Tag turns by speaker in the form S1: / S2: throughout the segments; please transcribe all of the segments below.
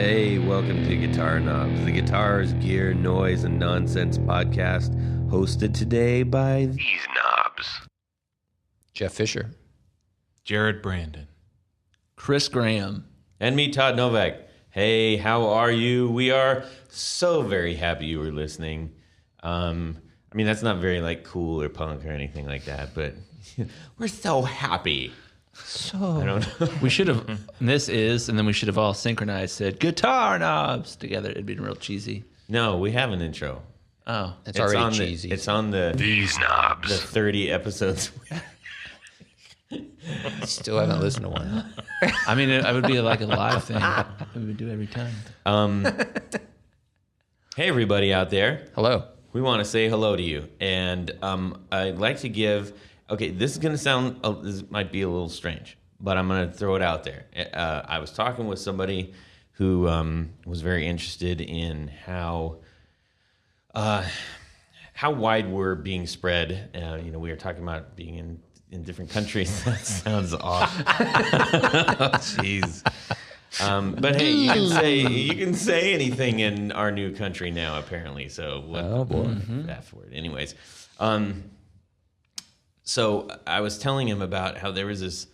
S1: Hey, welcome to Guitar Knobs, the guitars, gear, noise, and nonsense podcast, hosted today by these knobs.
S2: Jeff Fischer.
S3: Jared Brandon.
S4: Chris Graham.
S1: And me, Todd Novak. Hey, how are you? We are so very happy you were listening. I mean, that's not very like cool or punk or anything like that, but we're so happy.
S2: So
S1: I don't know.
S4: We should have, and then we should have all synchronized, said guitar knobs together. It'd been real cheesy.
S1: No, we have an intro.
S4: Oh,
S2: it's already
S1: on
S2: cheesy.
S1: It's on the
S3: These knobs.
S1: the 30 episodes.
S2: Still haven't listened to one.
S4: I mean, it would be like a live thing we would do every time.
S1: Hey, everybody out there.
S2: Hello.
S1: We want to say hello to you. And I'd like to give... Okay, this is going to sound... this might be a little strange, but I'm going to throw it out there. I was talking with somebody who was very interested in how wide we're being spread. We were talking about being in different countries. That sounds off. Jeez. But hey, you can say anything in our new country now, apparently. So
S2: Oh boy.
S1: F word. Anyways, so I was telling him about how there was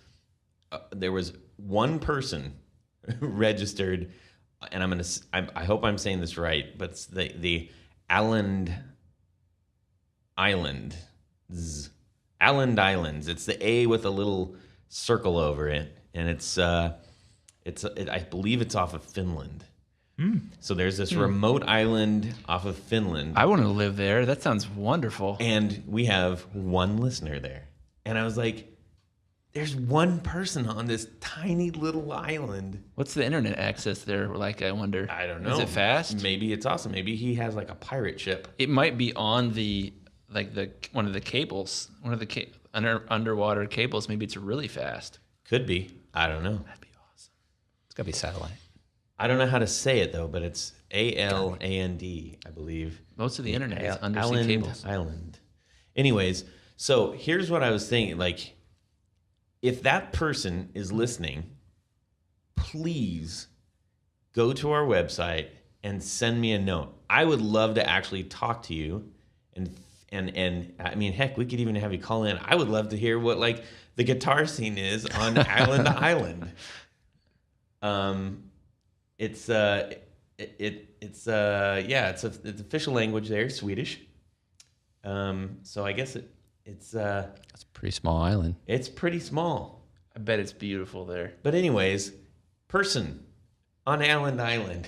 S1: one person registered, and I hope I'm saying this right, but it's the Islands. It's the A with a little circle over it, and I believe it's off of Finland. So there's this remote island off of Finland.
S4: I want to live there. That sounds wonderful.
S1: And we have one listener there. And I was like, there's one person on this tiny little island.
S4: What's the internet access there like, I wonder?
S1: I don't know.
S4: Is it fast?
S1: Maybe it's awesome. Maybe he has like a pirate ship.
S4: It might be on one of the cables, underwater cables. Maybe it's really fast.
S1: Could be. I don't know.
S4: That'd be awesome.
S2: It's got to be satellite.
S1: I don't know how to say it, though, but it's ALAND, I believe.
S4: Most of the internet is undersea
S1: Island,
S4: cables.
S1: Island. Anyways, so here's what I was thinking. Like, if that person is listening, please go to our website and send me a note. I would love to actually talk to you, and I mean, heck, we could even have you call in. I would love to hear what like the guitar scene is on Island to Island. It's official language there, Swedish. So I guess it's
S2: That's a pretty small island.
S1: it's pretty small.
S4: I bet it's beautiful there.
S1: But anyways, person on Island,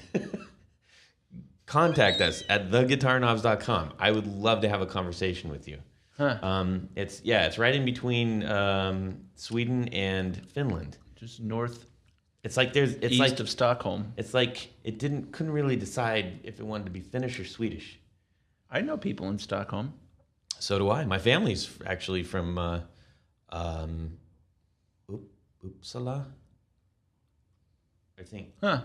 S1: contact us at theguitarknobs.com. I would love to have a conversation with you.
S4: Huh.
S1: It's right in between Sweden and Finland.
S4: Just north
S1: It's like it's
S4: east
S1: like
S4: of Stockholm.
S1: it's like it couldn't really decide if it wanted to be Finnish or Swedish.
S4: I know people in Stockholm.
S1: So do I. My family's actually from Uppsala, I think.
S4: Huh.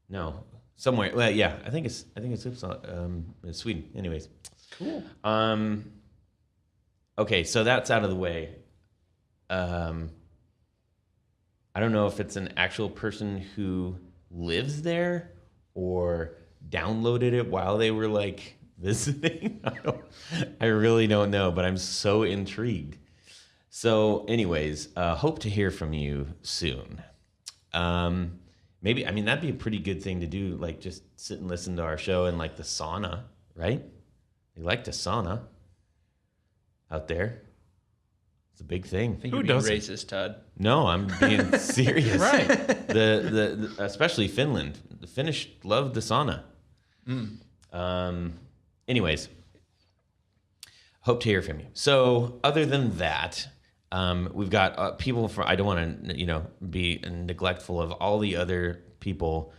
S1: No, somewhere. Well, yeah, I think it's Uppsala, Sweden. Anyways,
S4: Cool.
S1: okay, so that's out of the way. I don't know if it's an actual person who lives there or downloaded it while they were like visiting. I really don't know, but I'm so intrigued. So anyways, hope to hear from you soon. Maybe, I mean, that'd be a pretty good thing to do, like just sit and listen to our show in like the sauna, right? They like to sauna out there. It's a big thing.
S4: I think
S3: Who
S4: you're being
S3: doesn't?
S4: racist, Todd.
S1: No, I'm being serious.
S4: Right.
S1: The especially Finland. The Finnish love the sauna. Anyways, hope to hear from you. So, other than that, we've got people from. I don't want to, be neglectful of all the other people.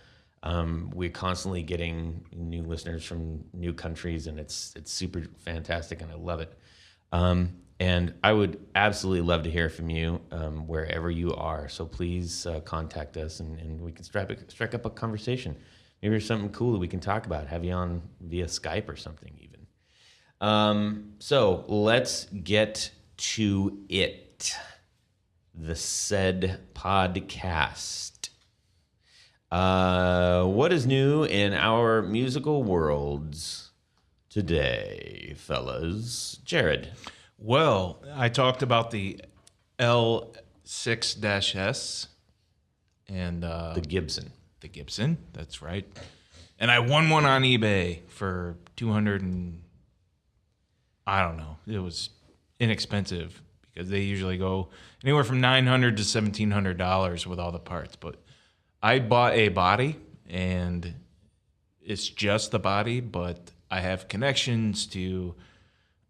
S1: We're constantly getting new listeners from new countries, and it's super fantastic, and I love it. And I would absolutely love to hear from you wherever you are. So please contact us, and we can strike up a conversation. Maybe there's something cool that we can talk about. Have you on via Skype or something even. So let's get to it. The said podcast. What is new in our musical worlds today, fellas? Jared.
S3: Well, I talked about the L6-S and
S1: The Gibson.
S3: the Gibson. That's right. And I won one on eBay for 200 and I don't know. It was inexpensive because they usually go anywhere from $900 to $1,700 with all the parts. But I bought a body, and it's just the body, but I have connections to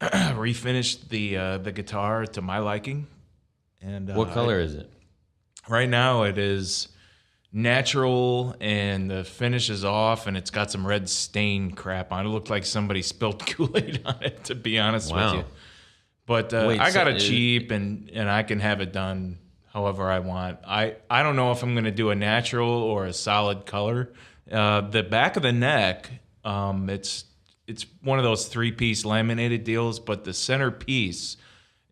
S3: refinish the guitar to my liking. And
S1: What color is it?
S3: right now it is natural, and the finish is off, and it's got some red stain crap on it. It looked like somebody spilled Kool-Aid on it, to be honest with you. But
S1: Wait,
S3: I got
S1: so
S3: it cheap, and I can have it done however I want. I don't know if I'm going to do a natural or a solid color. The back of the neck, it's one of those 3-piece laminated deals, but the center piece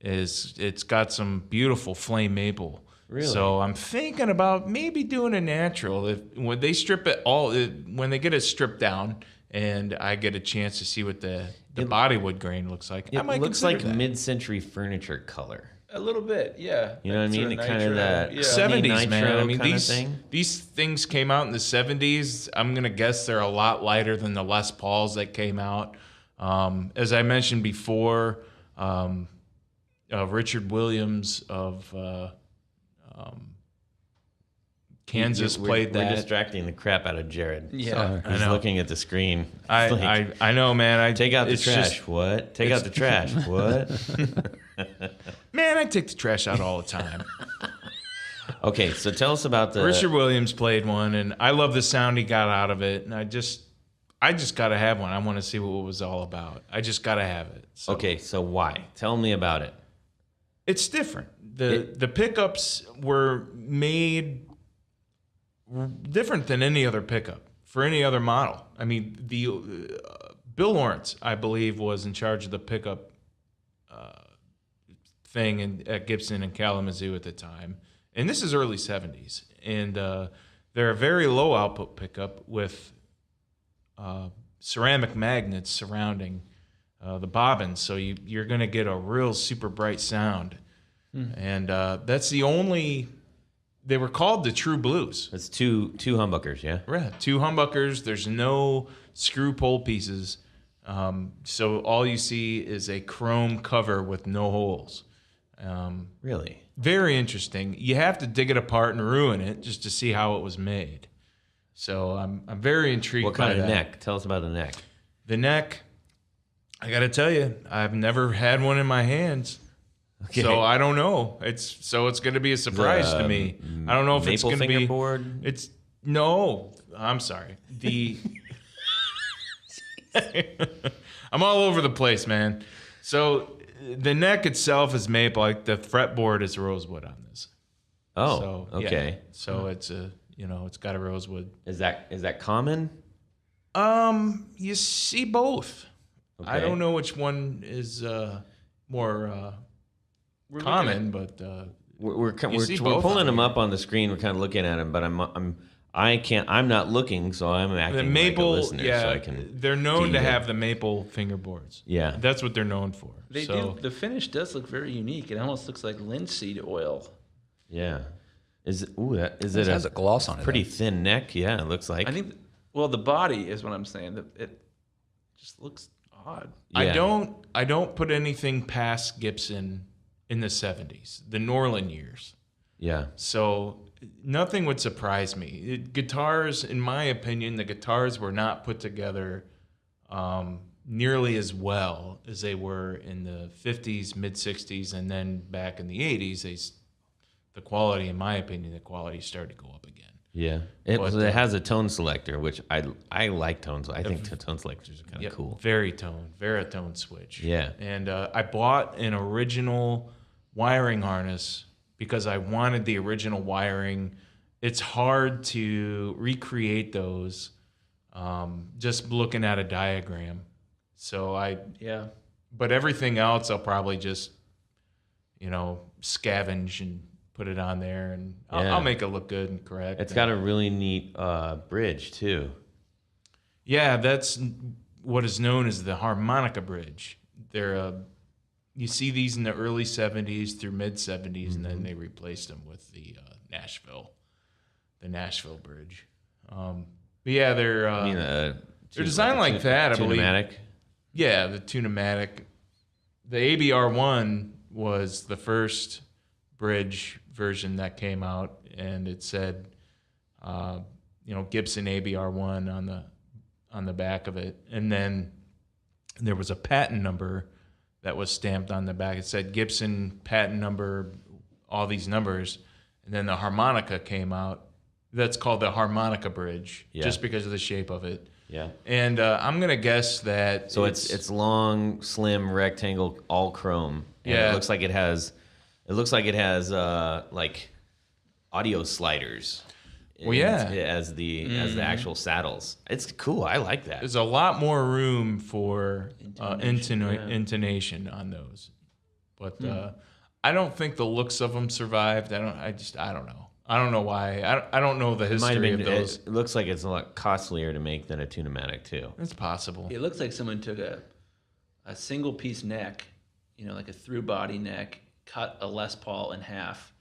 S3: it's got some beautiful flame maple.
S1: Really?
S3: So I'm thinking about maybe doing a natural. When they strip it when they get it stripped down, and I get a chance to see what the bodywood grain looks like. I
S1: It
S3: might
S1: looks
S3: consider
S1: like
S3: that.
S1: mid-century furniture color.
S4: A little bit, yeah.
S1: You know what I mean?
S4: Sort of
S1: Kind of
S4: nitro,
S1: that
S4: yeah.
S3: 70s, man. I mean,
S1: kind of
S3: these
S1: thing.
S3: these things came out in the 70s. I'm gonna guess they're a lot lighter than the Les Pauls that came out. As I mentioned before, Richard Williams of Kansas played
S1: We're
S3: that.
S1: distracting the crap out of Jared.
S4: Yeah.
S3: I
S1: He's
S3: know.
S1: looking at the screen. It's like,
S3: I know, man.
S1: take out the
S3: it's
S1: trash.
S3: just-
S1: What? Take out the trash. What?
S3: man, I take the trash out all the time.
S1: Okay, so tell us about the.
S3: Richard Williams played one, and I love the sound he got out of it. And I just got to have one. I want to see what it was all about. I just got to have it. So.
S1: Okay, so why? Tell me about it.
S3: It's different. The pickups were made different than any other pickup for any other model. I mean, the Bill Lawrence, I believe, was in charge of the pickup thing at Gibson and Kalamazoo at the time, and this is early '70s. And they're a very low output pickup with ceramic magnets surrounding the bobbins, so you're going to get a real super bright sound. And that's the only. They were called the True Blues.
S1: It's two humbuckers, yeah?
S3: Right. 2 humbuckers. There's no screw pole pieces. So all you see is a chrome cover with no holes.
S1: Really?
S3: Very interesting. You have to dig it apart and ruin it just to see how it was made. So I'm very intrigued
S1: What
S3: by
S1: kind of
S3: that.
S1: neck? Tell us about the neck.
S3: The neck, I got to tell you, I've never had one in my hands.
S1: Okay.
S3: So I don't know. It's going to be a surprise to me. I don't know if it's
S1: Maple
S3: going to be.
S1: fingerboard?
S3: It's no. I'm sorry. I'm all over the place, man. So the neck itself is maple. Like the fretboard is rosewood on this.
S1: Oh,
S3: So, yeah.
S1: okay.
S3: So it's it's got a rosewood.
S1: Is that common?
S3: You see both. I
S1: Okay.
S3: don't know which one is more common, but
S1: We're
S3: see both
S1: pulling
S3: on
S1: them
S3: here.
S1: up on the screen. We're kind of looking at them, but I'm not looking, so I'm acting
S3: the
S1: like a
S3: maple,
S1: listener,
S3: yeah,
S1: so I can.
S3: they're known to
S1: deem it.
S3: have the maple fingerboards.
S1: Yeah.
S3: That's what they're known for.
S4: They
S3: so,
S4: do. The finish does look very unique. It almost looks like linseed oil.
S1: Yeah. Is it
S2: It has a gloss on it.
S1: pretty
S2: though.
S1: thin neck? Yeah, it looks like.
S4: I think. Well, the body is what I'm saying. It just looks odd.
S1: Yeah.
S3: I don't put anything past Gibson in the 70s, the Norland years.
S1: Yeah.
S3: So nothing would surprise me. Guitars, in my opinion, the guitars were not put together nearly as well as they were in the 50s, mid 60s, and then back in the 80s. The quality, in my opinion, started to go up again.
S1: Yeah. It has a tone selector, which I like tones. I think tone selectors are kind of cool.
S3: Veritone switch.
S1: Yeah.
S3: And I bought an original wiring harness because I wanted the original wiring. It's hard to recreate those just looking at a diagram. So but everything else I'll probably just, scavenge and put it on there, and
S1: Yeah.
S3: I'll make it look good and correct.
S1: It's got a really neat bridge too.
S3: Yeah, that's what is known as the harmonica bridge. They're you see these in the early 70s through mid 70s, and then they replaced them with the Nashville bridge. But yeah, they're they're designed like that, I believe.
S1: Tunematic.
S3: Yeah, the Tunematic. The ABR1 was the first bridge version that came out, and it said, Gibson ABR1 on the back of it, and then there was a patent number that was stamped on the back. It said Gibson patent number, all these numbers, and then the harmonica came out. That's called the harmonica bridge, just because of the shape of it.
S1: Yeah.
S3: And I'm gonna guess that.
S1: So it's long, slim, rectangle, all chrome. And
S3: Yeah.
S1: It looks like it has like audio sliders.
S3: Well, yeah.
S1: As the actual saddles. It's cool. I like that.
S3: There's a lot more room for intonation on those, but I don't think the looks of them survived. I don't know. I don't know why. I don't know the history of those.
S1: It looks like it's a lot costlier to make than a Tunematic too.
S3: It's possible.
S4: It looks like someone took a single piece neck, like a through body neck, cut a Les Paul in half,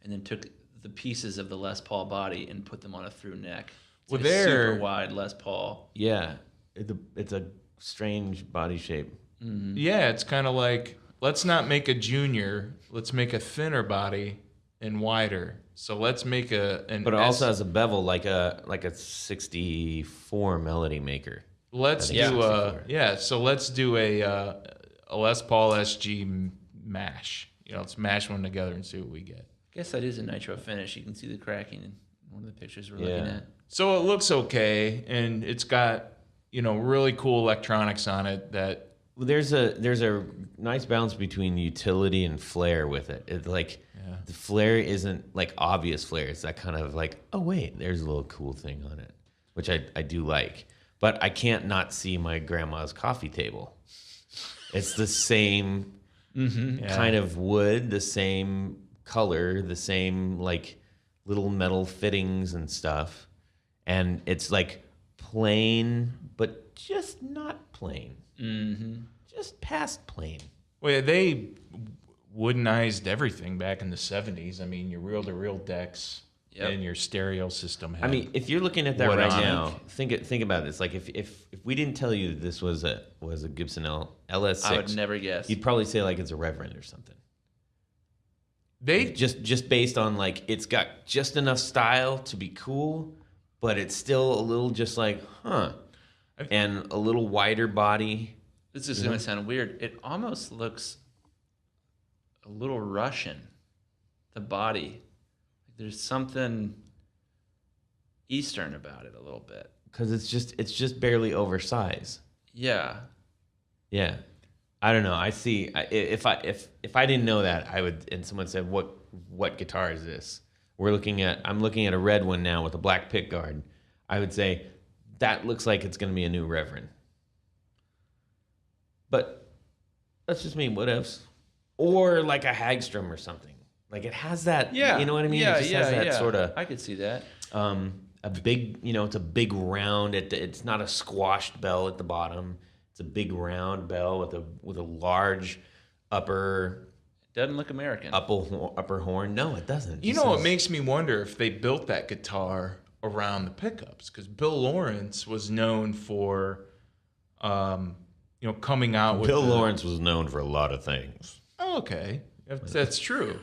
S4: and then took the pieces of the Les Paul body and put them on a through neck. It's
S3: Well,
S4: like a
S3: there-
S4: super wide Les Paul.
S1: Yeah. It's a strange body shape.
S3: Yeah, it's kind of like, let's not make a junior. Let's make a thinner body and wider. So let's make
S1: But it also has a bevel like a 64 Melody Maker.
S3: Let's do So let's do a Les Paul SG mash. Let's mash one together and see what we get.
S4: I guess that is a nitro finish. You can see the cracking in one of the pictures we're looking at.
S3: So it looks okay, and it's got really cool electronics on it. That
S1: There's a nice balance between utility and flair with it. It's like the flair isn't like obvious flair. It's that kind of like, oh wait, there's a little cool thing on it, which I do like. But I can't not see my grandma's coffee table. It's the same kind of wood, the same color, the same like little metal fittings and stuff. And it's like plain, but just not plain. Just past plain.
S3: well, they woodenized everything back in the 70s. I mean, your reel-to-reel decks and your stereo system.
S1: I mean, if you're looking at that
S3: wood
S1: right
S3: on it.
S1: now, think about this. Like if we didn't tell you that this was a Gibson LS6,
S4: I would never guess.
S1: you'd probably say like it's a Reverend or something.
S3: They
S1: Just based on like it's got just enough style to be cool, but it's still a little just like and a little wider body.
S4: This is going to sound weird. It almost looks a little Russian, the body. There's something Eastern about it a little bit.
S1: Because it's just barely oversized.
S4: Yeah.
S1: Yeah, I don't know. I see. If I didn't know that, I would. And someone said, "What guitar is this?" I'm looking at a red one now with a black pick guard. I would say that looks like it's going to be a new Reverend. But that's just me. What ifs? Or like a Hagstrom or something. Like it has that.
S4: Yeah.
S1: You know what I mean?
S4: Yeah,
S1: it just has that sort of.
S4: I could see that.
S1: A big, it's a big round. It's not a squashed bell at the bottom. It's a big round bell with a large upper
S4: Doesn't look American.
S1: upper horn. No, it doesn't.
S3: it makes me wonder if they built that guitar around the pickups, because Bill Lawrence was known for, coming out with.
S1: Bill Lawrence was known for a lot of things.
S3: Oh, okay, that's true.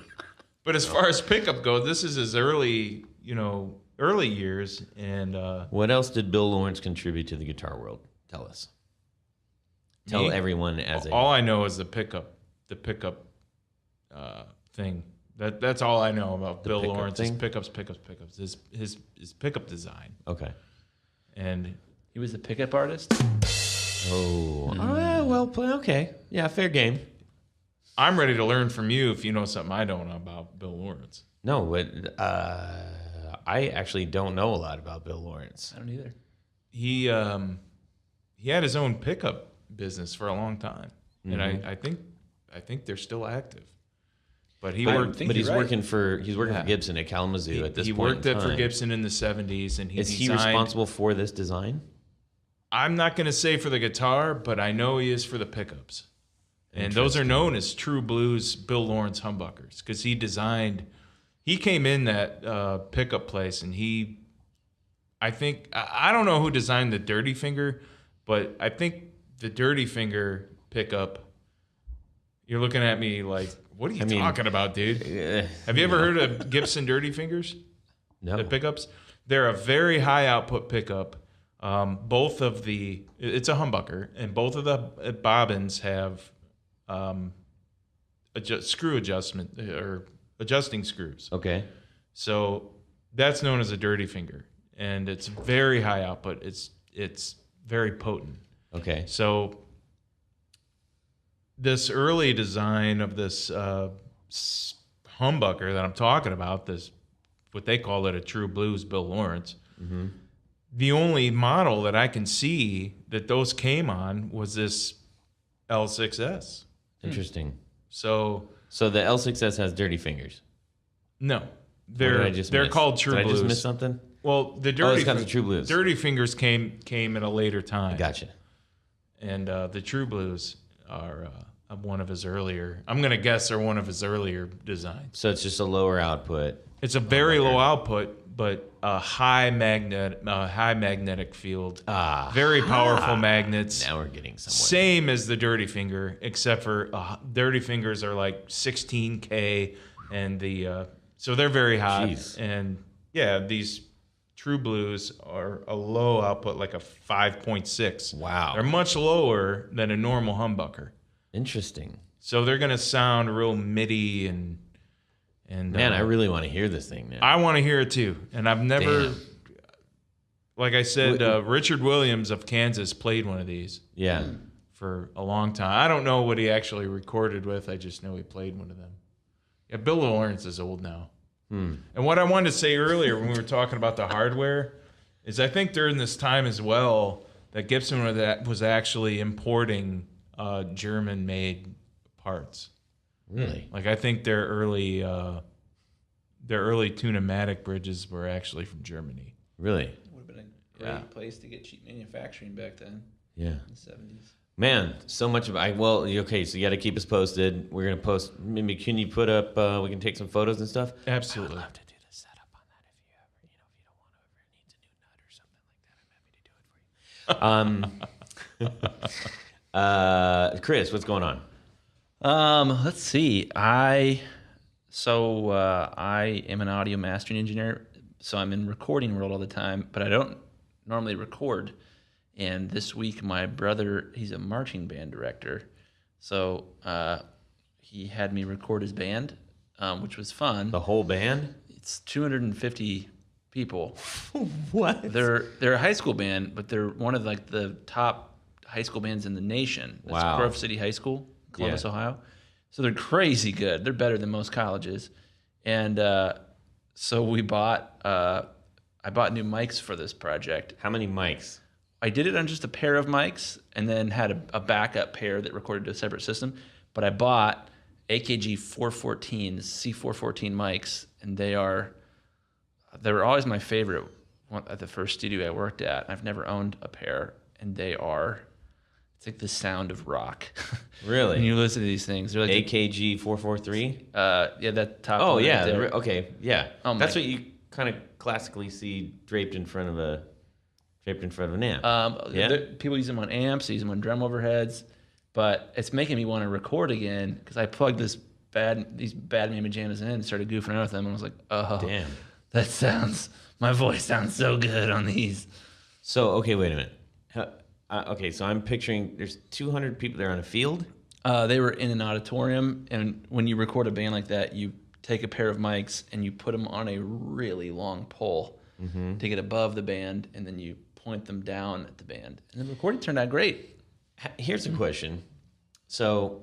S3: But as far as pickup goes, this is his early years, and
S1: What else did Bill Lawrence contribute to the guitar world? Tell us. Tell everyone
S3: all I know is the pickup thing. That's all I know about Bill
S1: pickup
S3: Lawrence.
S1: thing?
S3: His pickups. His pickup design.
S1: Okay.
S3: And
S4: He was the pickup artist?
S1: Okay. Yeah, fair game.
S3: I'm ready to learn from you if you know something I don't know about Bill Lawrence.
S1: No, but I actually don't know a lot about Bill Lawrence.
S4: I don't either.
S3: He had his own pickup business for a long time, and I think they're still active. But he
S1: But
S3: worked.
S1: he's working for Gibson at Kalamazoo at this
S3: He
S1: point
S3: worked
S1: in
S3: it for
S1: time.
S3: Gibson in the 70s, and
S1: Is he responsible for this design?
S3: I'm not going to say for the guitar, but I know he is for the pickups. And those are known as true blues Bill Lawrence humbuckers because he came in that pickup place, and I don't know who designed the Dirty Finger, but I think the Dirty Finger pickup, you're looking at me like, what are you talking about, dude? Have you ever heard of Gibson Dirty Fingers?
S1: No.
S3: The pickups? They're a very high output pickup. It's a humbucker, and both of the bobbins have screw adjustment or adjusting screws.
S1: Okay.
S3: So that's known as a Dirty Finger, and it's very high output. It's very potent.
S1: Okay.
S3: So this early design of this humbucker that I'm talking about, this what they call it a true blues Bill Lawrence.
S1: Mm-hmm.
S3: The only model that I can see that those came on was this L6S.
S1: Interesting.
S3: So
S1: the L6S has Dirty Fingers.
S3: no,
S1: What did I just
S3: they're
S1: miss?
S3: called True
S1: Did
S3: Blues.
S1: I just miss something?
S3: Well, the
S1: it's got the True Blues.
S3: Dirty Fingers came at a later time.
S1: Gotcha.
S3: And the True Blues are one of his earlier. I'm gonna guess they're one of his earlier designs.
S1: So it's just a lower output.
S3: It's a very low output, but a high magnetic field. Very powerful magnets.
S1: Now we're getting somewhere.
S3: Same as the Dirty Finger, except for Dirty Fingers are like 16K, and so they're very hot.
S1: Jeez.
S3: And yeah, these True Blues are a low output, like a 5.6.
S1: Wow.
S3: They're much lower than a normal humbucker.
S1: Interesting.
S3: So they're gonna sound real MIDI and
S1: Man, I really want to hear this thing now.
S3: I want to hear it too. And I've never,
S1: Damn.
S3: like I said, Richard Williams of Kansas played one of these
S1: Yeah.
S3: for a long time. I don't know what he actually recorded with. I just know he played one of them. Yeah, Bill Lawrence is old now. And what I wanted to say earlier when we were talking about the hardware is I think during this time as well that Gibson was actually importing German-made parts.
S1: Really?
S3: Like I think their early Tune-O-Matic bridges were actually from Germany.
S1: Really?
S4: Would have been a great place to get cheap manufacturing back then
S1: Yeah.
S4: in the 70s.
S1: Man, so much of okay, so you got to keep us posted. We're going to post, maybe can you put up, we can take some photos and stuff?
S3: Absolutely.
S1: I would love to do the setup on that if you ever, if you don't want to ever needs a new nut or something like that, I'm happy to do it for you. Chris, what's going on?
S4: Let's see. I am an audio mastering engineer, so I'm in recording world all the time, but I don't normally record. And this week, my brother, he's a marching band director, so he had me record his band, which was fun.
S1: The whole band?
S4: It's 250 people.
S1: What?
S4: They're a high school band, but they're one of like the top high school bands in the nation. That's
S1: Wow.
S4: Grove City High School, Columbus,
S1: Yeah.
S4: Ohio. So they're crazy good. They're better than most colleges. And so I bought new mics for this project.
S1: How many mics?
S4: I did it on just a pair of mics and then had a backup pair that recorded to a separate system. But I bought AKG 414, C414 mics, and they were always my favorite at the first studio I worked at. I've never owned a pair, and it's like the sound of rock.
S1: Really?
S4: When you listen to these things, they're like
S1: AKG 443?
S4: yeah, that top.
S1: Oh,
S4: one
S1: yeah.
S4: right there.
S1: Okay, yeah.
S4: Oh, my-
S1: That's what you kind of classically see draped in front of an amp. Yeah?
S4: People use them on amps, they use them on drum overheads, but it's making me want to record again because I plugged these bad mammy jams in and started goofing around with them, and I was like, oh,
S1: Damn.
S4: My voice sounds so good on these.
S1: So, okay, wait a minute. Okay, so I'm picturing there's 200 people there on a field.
S4: They were in an auditorium, and when you record a band like that, you take a pair of mics and you put them on a really long pole to get above the band, and then you point them down at the band. And the recording turned out great.
S1: Here's a question. So,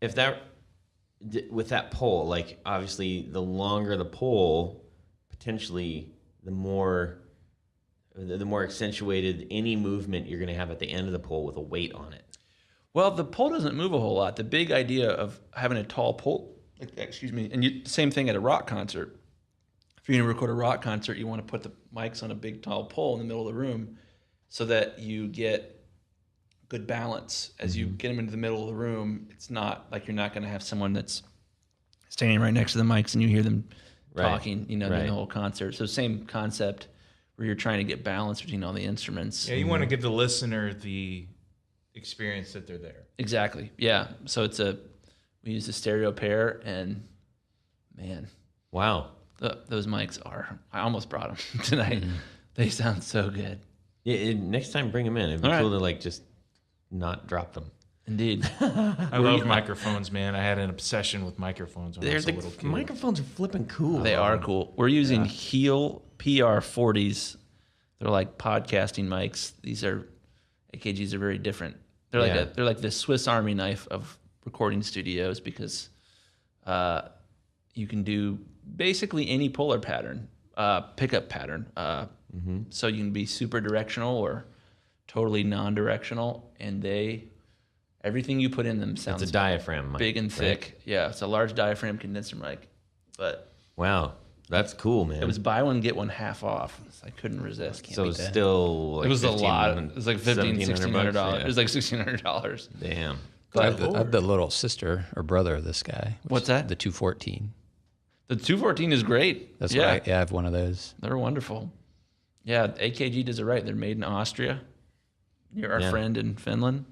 S1: with that pole, like obviously the longer the pole, potentially the more accentuated any movement you're going to have at the end of the pole with a weight on it.
S4: Well, the pole doesn't move a whole lot. The big idea of having a tall pole Excuse me. And same thing at a rock concert. If you're going to record a rock concert, you want to put the mics on a big tall pole in the middle of the room so that you get good balance. As you get them into the middle of the room, it's not like you're not going to have someone that's standing right next to the mics and you hear them talking, during the whole concert. So same concept where you're trying to get balance between all the instruments.
S3: Yeah, you want to give the listener the experience that they're there.
S4: Exactly. Yeah. So we use a stereo pair, and man,
S1: wow.
S4: Those mics I almost brought them tonight. They sound so good.
S1: Yeah, next time bring them in. It'd be cool to just not drop them.
S4: Indeed.
S3: I love microphones, man. I had an obsession with microphones when I was a little kid.
S1: Microphones are flipping cool.
S4: They are cool. We're using Heel PR40s. They're like podcasting mics. These AKGs are very different. They're like the Swiss Army knife of recording studios because you can do basically any polar pattern, pickup pattern. So you can be super directional or totally non-directional, and everything you put in them sounds
S1: it's a diaphragm mic,
S4: big and thick. Right? Yeah, it's a large diaphragm condenser mic. But
S1: wow, that's cool, man.
S4: It was buy one get one half off. So I couldn't resist.
S1: So it's still like
S4: it was a lot. It was like $1,500-$1,600.
S1: Yeah.
S4: It was like $1,600.
S1: Damn.
S2: I have the little sister or brother of this guy.
S4: What's that?
S2: The 214.
S4: The 214 is great.
S2: That's right. Yeah, I have one of those.
S4: They're wonderful. Yeah, AKG does it right. They're made in Austria. You're our friend in Finland.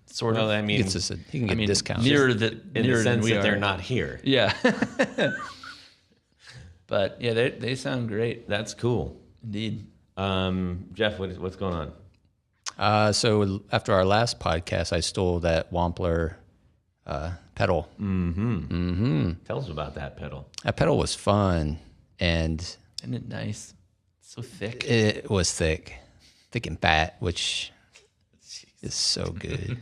S4: Sort of.
S1: I mean,
S2: he can get discounts.
S1: In the sense that they're not here.
S4: Yeah. But yeah, they sound great.
S1: That's cool.
S4: Indeed.
S1: Jeff, what's going on?
S2: So after our last podcast, I stole that Wampler pedal.
S1: Tell us about that pedal.
S2: That pedal was fun, and
S4: isn't it nice? So thick.
S2: It was thick and fat, which is so good.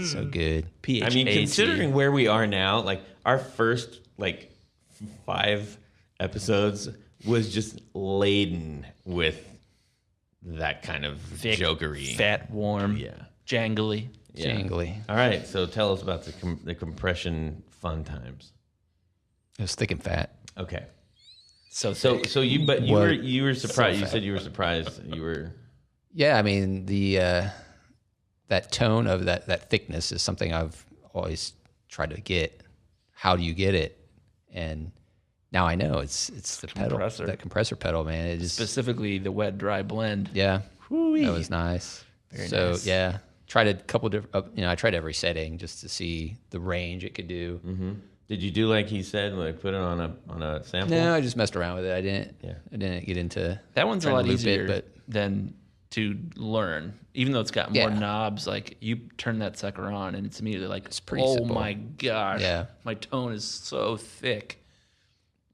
S2: So good.
S1: I mean, considering where we are now, like our first 5 episodes was just laden with that kind of
S4: thick,
S1: jokery.
S4: Fat, warm, jangly.
S2: Yeah. Jangly.
S1: All right, so tell us about the compression fun times.
S2: It was thick and fat.
S1: Okay.
S4: So
S1: you were surprised. You said you were surprised. You were.
S2: Yeah, I mean that tone of that thickness is something I've always tried to get. How do you get it? And now I know it's the pedal, that compressor pedal, man. It just
S4: specifically the wet dry blend.
S2: Yeah, that was nice.
S4: Very nice.
S2: Yeah, tried a couple different. I tried every setting just to see the range it could do.
S1: Mm-hmm. Did you do like he said, like put it on a sample?
S2: No, I just messed around with it. I didn't get into
S4: that. One's a lot easier than to learn, even though it's got more knobs. Like you turn that sucker on, and it's immediately like,
S2: it's pretty simple.
S4: My gosh, my tone is so thick.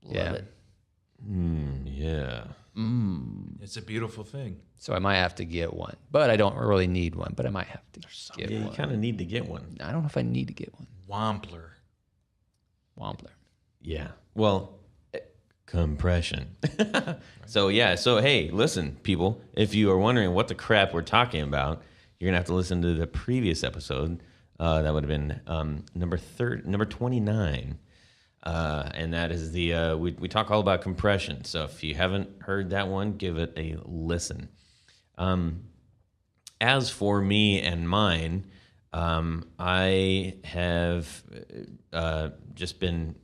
S4: Love it.
S3: It's a beautiful thing.
S2: So I might have to get one, but I don't really need one. But I might have to get one.
S1: You kind of need to get one.
S2: I don't know if I need to get one.
S3: Wampler.
S1: Yeah. Well, compression. So hey, listen, people. If you are wondering what the crap we're talking about, you're gonna have to listen to the previous episode. That would have been number 29. And that is we talk all about compression. So if you haven't heard that one, give it a listen. As for me and mine, I have just been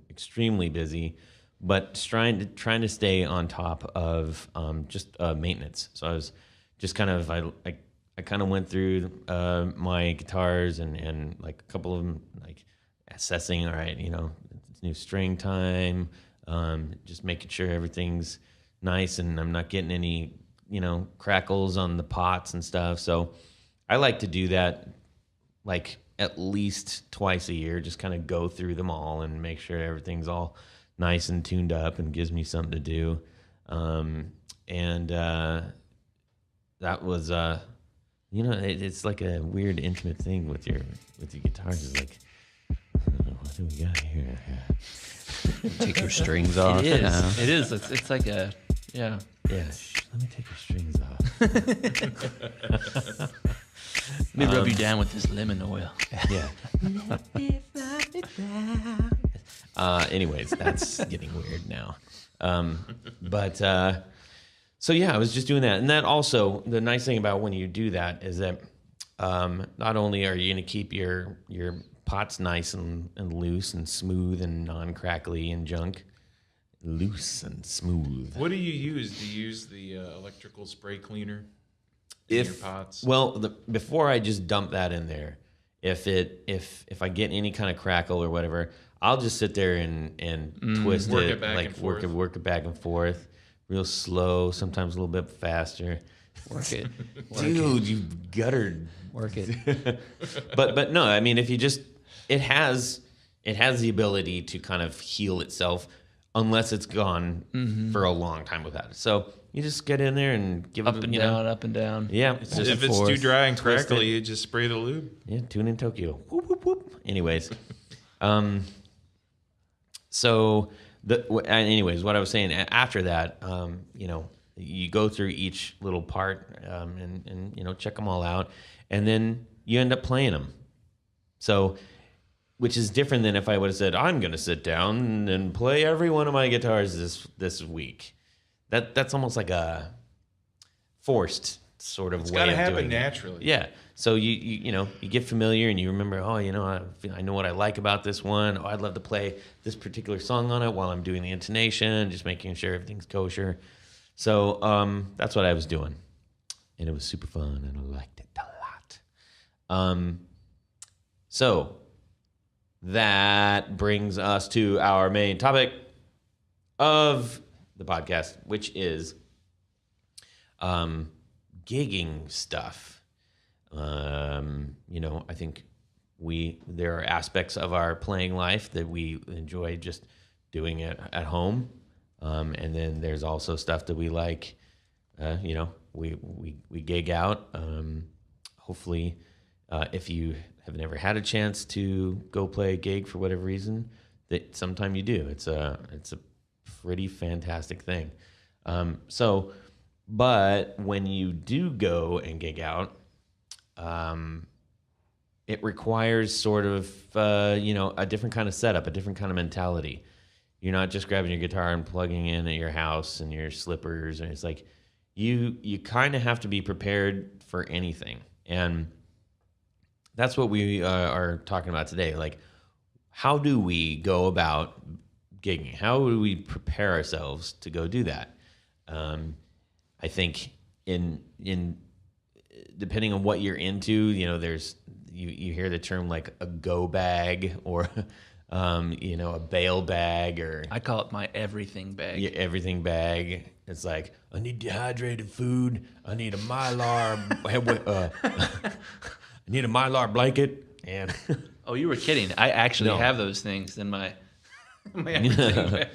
S1: extremely busy, but trying to stay on top of just maintenance. So I was just kind of I kind of went through my guitars and like a couple of them, like assessing. All right, it's new string time. Just making sure everything's nice and I'm not getting any crackles on the pots and stuff. So I like to do that like at least twice a year, just kind of go through them all and make sure everything's all nice and tuned up and gives me something to do. That was, it's like a weird intimate thing with your guitars. It's like, what do we got here?
S2: Take your strings off.
S4: It is. It is. It's like a, yeah.
S1: Yeah. Let me take your strings off.
S4: Let me rub you down with this lemon oil.
S1: Yeah. Anyways, that's getting weird now. So yeah, I was just doing that. And that also, the nice thing about when you do that is that not only are you going to keep your pots nice and loose and smooth and non-crackly and junk, loose and smooth.
S3: What do you use? Do you use the electrical spray cleaner in your pots?
S1: Well, before I just dump that in there, if I get any kind of crackle or whatever, I'll just sit there and twist
S3: work
S1: it,
S3: it back
S1: like
S3: and forth.
S1: work it back and forth, real slow, sometimes a little bit faster.
S2: Work it.
S1: Dude, you guttered.
S2: Work it.
S1: But no, I mean, if you just, it has the ability to kind of heal itself unless it's gone for a long time without it. So you just get in there and give
S4: Up
S1: it,
S4: and
S1: you
S4: down,
S1: know,
S4: up and down.
S1: yeah.
S3: If it's too dry and crackly, you just spray the lube.
S1: Yeah, tune in Tokyo. Whoop, whoop, whoop. Anyways, so anyways, what I was saying after that, you know, you go through each little part and you know, check them all out, and then you end up playing them. So, which is different than if I would have said, I'm going to sit down and play every one of my guitars this week. That's almost like a forced sort of
S3: It's
S1: way
S3: got to
S1: of
S3: happen
S1: doing it.
S3: naturally.
S1: Yeah. So you know, you get familiar and you remember, oh, you know, I know what I like about this one. Oh, I'd love to play this particular song on it while I'm doing the intonation, just making sure everything's kosher. So that's what I was doing, and it was super fun, and I liked it a lot. So that brings us to our main topic of the podcast, which is gigging stuff. You know, I think there are aspects of our playing life that we enjoy just doing it at home. And then there's also stuff that we like, you know, we gig out. Hopefully, if you have never had a chance to go play a gig for whatever reason, that sometime you do. It's a pretty fantastic thing. But when you do go and gig out, it requires sort of, you know, a different kind of setup, a different kind of mentality. You're not just grabbing your guitar and plugging in at your house and your slippers. And it's like, you kind of have to be prepared for anything. And that's what we are talking about today. Like, how do we go about gigging? How do we prepare ourselves to go do that? I think in depending on what you're into, you know, there's you hear the term like a go bag or you know, a bail bag, or
S4: I call it my everything bag.
S1: yeah, everything bag. It's like, I need dehydrated food. I need a Mylar. I need a Mylar blanket. And
S4: Oh, you were kidding. I actually
S1: No.
S4: have those things in my everything bag.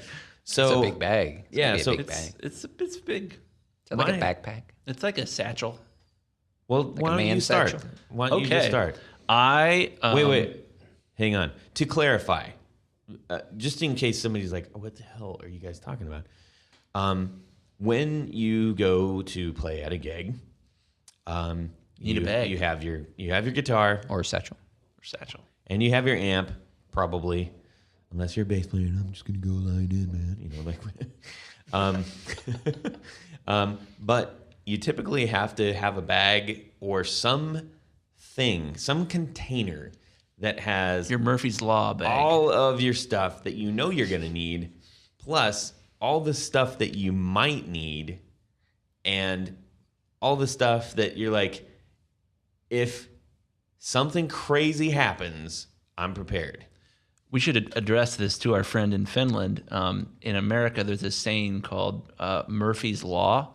S1: so
S2: It's a big bag. It's
S1: yeah,
S2: gonna be a
S1: so
S2: big bag.
S4: It's big.
S2: Is that like a
S1: mine-
S2: backpack?
S4: It's like a satchel.
S1: well,
S2: a
S1: why don't you
S2: man
S1: start?
S2: satchel?
S1: Why don't you just start?
S4: I
S1: Wait. Hang on. To clarify, just in case somebody's like, what the hell are you guys talking about? When you go to play at a gig,
S4: Need a bag.
S1: You have your guitar
S2: Or a satchel.
S4: satchel.
S1: and you have your amp, probably, unless you're a bass player. And I'm just gonna go line in, man. You know, like. But you typically have to have a bag or some container that has
S4: Your Murphy's Law bag.
S1: all of your stuff that you know you're going to need, plus all the stuff that you might need, and all the stuff that you're like, if something crazy happens, I'm prepared.
S4: We should address this to our friend in Finland. In America, there's this saying called Murphy's Law.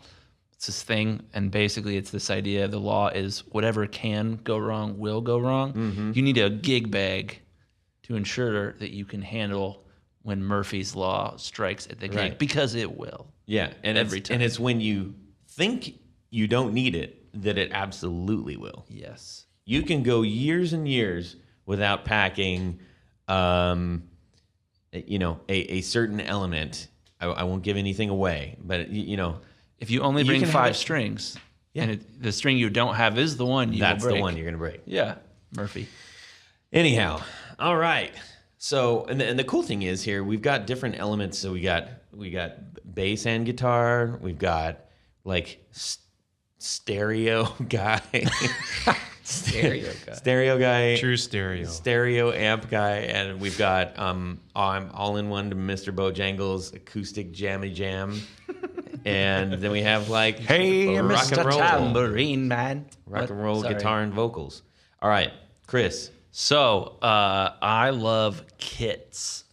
S4: It's this thing, and basically it's this idea the law is whatever can go wrong will go wrong.
S1: Mm-hmm.
S4: You need a gig bag to ensure that you can handle when Murphy's Law strikes at the gig,
S1: Right.
S4: because it will.
S1: Yeah, and
S4: Every time.
S1: and it's when you think you don't need it that it absolutely will.
S4: Yes.
S1: You can go years and years without packing, you know, a certain element. I won't give anything away, but you know,
S4: If you only
S1: You
S4: bring
S1: can have
S4: 5
S1: it-
S4: strings,
S1: Yeah.
S4: and the string you don't have is the one you
S1: that's
S4: will break.
S1: the one you're gonna break.
S4: Yeah, Murphy.
S1: Anyhow, all right. So, and the cool thing is here, we've got different elements. So we got bass and guitar. We've got like stereo guy, stereo guy,
S3: True stereo.
S1: stereo amp guy, and we've got I'm all in one to Mr. Bojangles acoustic jammy jam, and then we have like
S4: Hey,
S1: rock
S4: Mr.
S1: and roll,
S4: Tambourine Man.
S1: rock and roll
S4: Sorry.
S1: guitar and vocals. All right, Chris.
S4: So I love kits.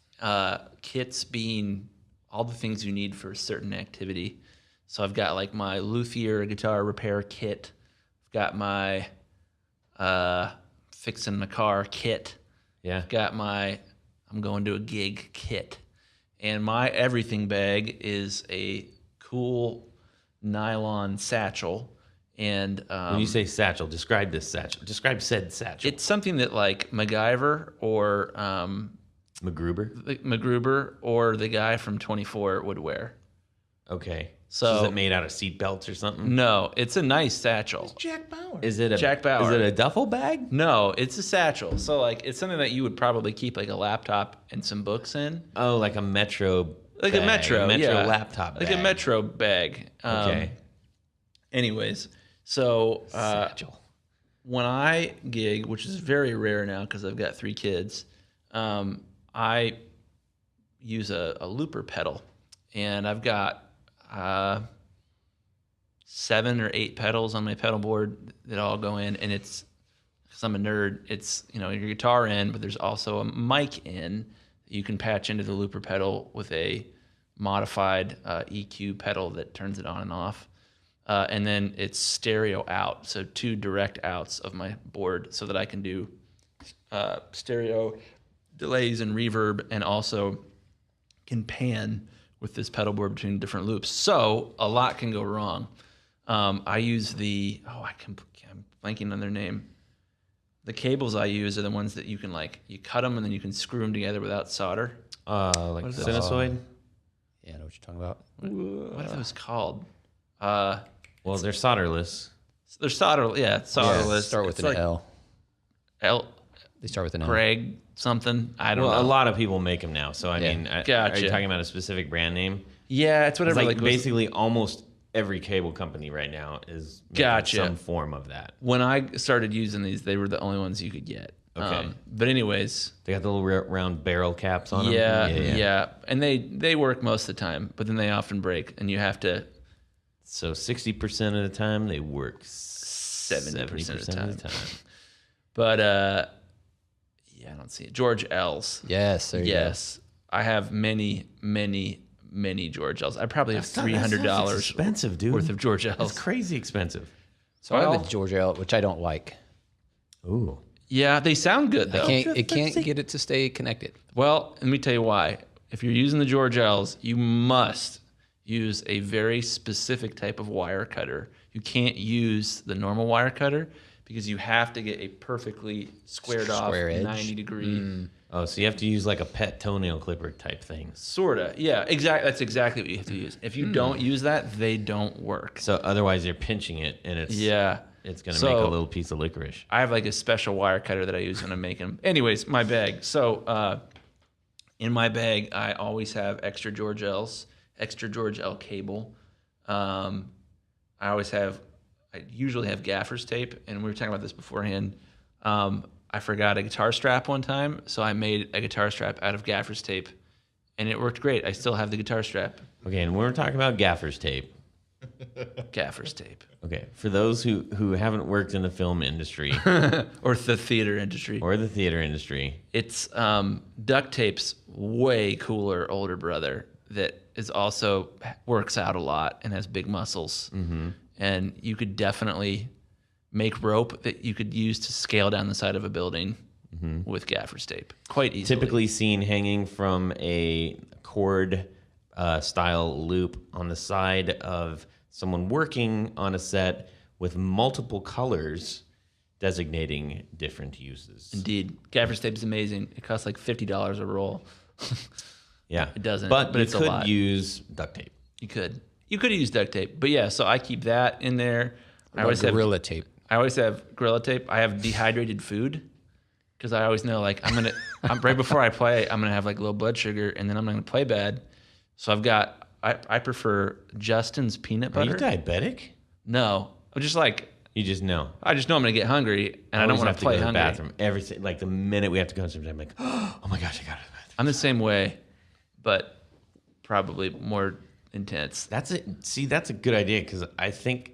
S4: Kits being all the things you need for a certain activity. So I've got like my luthier guitar repair kit. I've got my fixing the car kit.
S1: Yeah.
S4: I've got my I'm going to a gig kit. And my everything bag is a cool nylon satchel. And
S1: When you say satchel, describe this satchel. Describe said satchel.
S4: it's something that like MacGyver or
S1: MacGruber.
S4: or the guy from 24 would wear.
S1: Okay.
S4: So-
S1: is it made out of seat belts or something?
S4: No, it's a nice satchel.
S3: Jack Bauer.
S1: Is it a
S4: Jack Bauer.
S1: Is it a duffel bag?
S4: No, it's a satchel. So like it's something that you would probably keep like a laptop and some books in.
S1: Oh, like a Metro.
S4: Like
S1: bag,
S4: a Metro, yeah.
S1: laptop.
S4: Like
S1: bag.
S4: a Metro bag.
S1: Okay.
S4: Anyways, so
S1: Satchel.
S4: when I gig, which is very rare now because I've got 3 kids, I use a looper pedal, and I've got 7 or 8 pedals on my pedal board that all go in, and it's because I'm a nerd. It's your guitar in, but there's also a mic in that you can patch into the looper pedal with a modified EQ pedal that turns it on and off. And then it's stereo out, so 2 direct outs of my board so that I can do stereo delays and reverb, and also can pan with this pedal board between different loops. So a lot can go wrong. I use I'm blanking on their name. The cables I use are the ones that you can you cut them and then you can screw them together without solder.
S1: Like
S4: is it?
S1: sinusoid?
S2: Yeah, I know what you're talking about.
S4: What are those called?
S1: Well, they're solderless.
S4: They're solderless.
S2: Start with
S4: It's
S2: an
S4: like
S2: L. They start with an L.
S4: Greg something. I don't
S1: Well,
S4: know.
S1: a lot of people make them now. So I
S2: Yeah.
S1: mean, are
S4: Gotcha.
S1: you talking about a specific brand name?
S4: Yeah, it's
S1: It's
S4: whatever.
S1: like
S4: was-
S1: basically almost every cable company right now is making
S4: Gotcha.
S1: some form of that.
S4: when I started using these, they were the only ones you could get.
S1: Okay.
S4: But anyways,
S1: They got the little round barrel caps on them.
S4: yeah, and they work most of the time, but then they often break, and you have to
S1: So 60% of the time they work
S4: 70% of the
S1: 70%
S4: time. But I don't see it. George L's.
S2: Yes, there you
S4: Yes, I have many George L's. I probably have $300
S1: expensive, dude.
S4: worth of George
S1: That's
S4: L's.
S1: crazy expensive.
S2: go. So I have
S4: Well-
S2: a George L, which I don't like.
S1: Ooh.
S4: Yeah, they sound good though.
S2: It can't get it to stay connected.
S4: Well, let me tell you why. If you're using the George L's, you must use a very specific type of wire cutter. You can't use the normal wire cutter because you have to get a perfectly squared off
S2: Square edge.
S4: 90 degree.
S1: Oh, so you have to use like a pet toenail clipper type thing.
S4: Sorta. Yeah, exactly. That's exactly what you have to use. If you don't use that, they don't work.
S1: So otherwise you're pinching it and it's it's going to make a little piece of licorice.
S4: I have like a special wire cutter that I use when I'm making them. Anyways, my bag. So in my bag, I always have extra George L's, extra George L cable. I usually have gaffer's tape, and we were talking about this beforehand. I forgot a guitar strap one time, so I made a guitar strap out of gaffer's tape, and it worked great. I still have the guitar strap.
S1: Okay, and we're talking about gaffer's tape.
S4: Gaffer's tape.
S1: Okay, for those who haven't worked in the film industry
S4: Or the theater industry.
S1: or the theater industry,
S4: It's duct tape's way cooler older brother that is also works out a lot and has big muscles. Mm-hmm. And you could definitely make rope that you could use to scale down the side of a building with gaffer's tape quite easily.
S1: typically seen hanging from a cord style loop on the side of someone working on a set with multiple colors designating different uses.
S4: Indeed. Gaffer's tape is amazing. It costs like $50 a roll.
S1: Yeah.
S4: It doesn't,
S1: But you
S4: it's a
S1: could
S4: lot.
S1: use duct tape.
S4: You could use duct tape. But yeah, so I keep that in there. I always have
S2: Gorilla tape.
S4: Gorilla tape. I have dehydrated food because I always know like I'm right before I play, I'm gonna have like low blood sugar, and then I'm gonna play bad. So I prefer Justin's peanut
S1: Are you
S4: butter.
S1: diabetic?
S4: No, I'm just like
S1: You just know.
S4: I just know I'm gonna get hungry, and I don't
S1: Always
S4: want
S1: have
S4: to play
S1: go to the
S4: hungry.
S1: bathroom. Everything, like the minute we have to go to the bathroom, I'm like, oh my gosh, I got to the bathroom.
S4: I'm the same way, but probably more intense.
S1: That's it. See, that's a good idea because I think,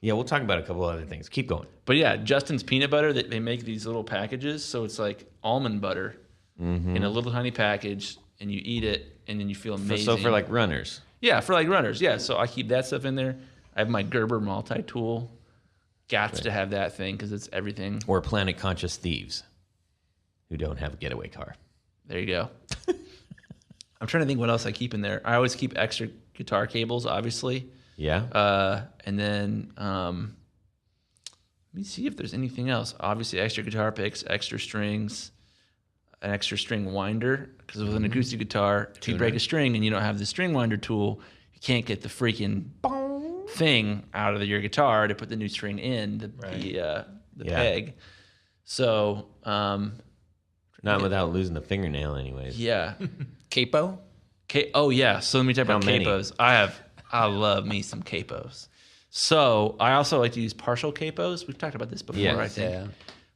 S1: yeah, we'll talk about a couple other things. Keep going.
S4: But yeah, Justin's peanut butter, they make these little packages. So it's like almond butter in a little tiny package, and you eat it, and then you feel amazing.
S1: So for like runners.
S4: Yeah, for like runners. Yeah, so I keep that stuff in there. I have my Gerber multi-tool. Gots to have that thing because it's everything.
S1: Or planet conscious thieves who don't have a getaway car.
S4: There you go. I'm trying to think what else I keep in there. I always keep extra guitar cables, obviously.
S1: Yeah.
S4: And then let me see if there's anything else. Obviously, extra guitar picks, extra strings, an extra string winder. Because with an acoustic guitar, if you break a string and you don't have the string winder tool, you can't get the freaking thing out of your guitar to put the new string in the peg. So
S1: Not without losing the fingernail, anyways.
S4: yeah.
S2: Capo?
S4: Oh yeah. So let me talk about
S1: How many?
S4: capos. I love me some capos. So I also like to use partial capos. We've talked about this before,
S1: Yes.
S4: I think.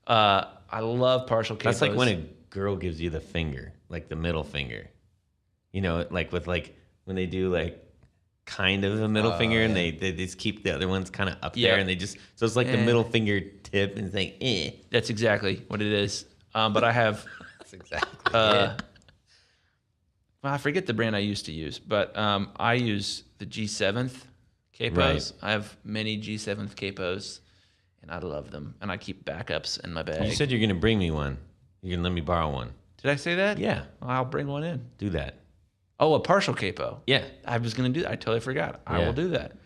S2: Yeah.
S4: I love partial capos.
S1: That's like when a girl gives you the finger, like the middle finger. You know, like with like when they do like kind of a middle finger and they just keep the other ones kind of up
S4: Yeah.
S1: there and they just, so it's like the middle finger tip and it's like, eh.
S4: That's exactly what it is. But I have,
S2: That's exactly
S4: well, I forget the brand I used to use, but I use the G7th capos.
S1: Right.
S4: I have many G7th capos, and I love them. And I keep backups in my bag.
S1: You said you're going to bring me one. You're going to let me borrow one.
S4: Did I say that?
S1: Yeah.
S4: I'll bring one in.
S1: Do that.
S4: Oh, a partial capo.
S1: Yeah.
S4: I was going to do that. I totally forgot. I
S1: Yeah.
S4: will do that.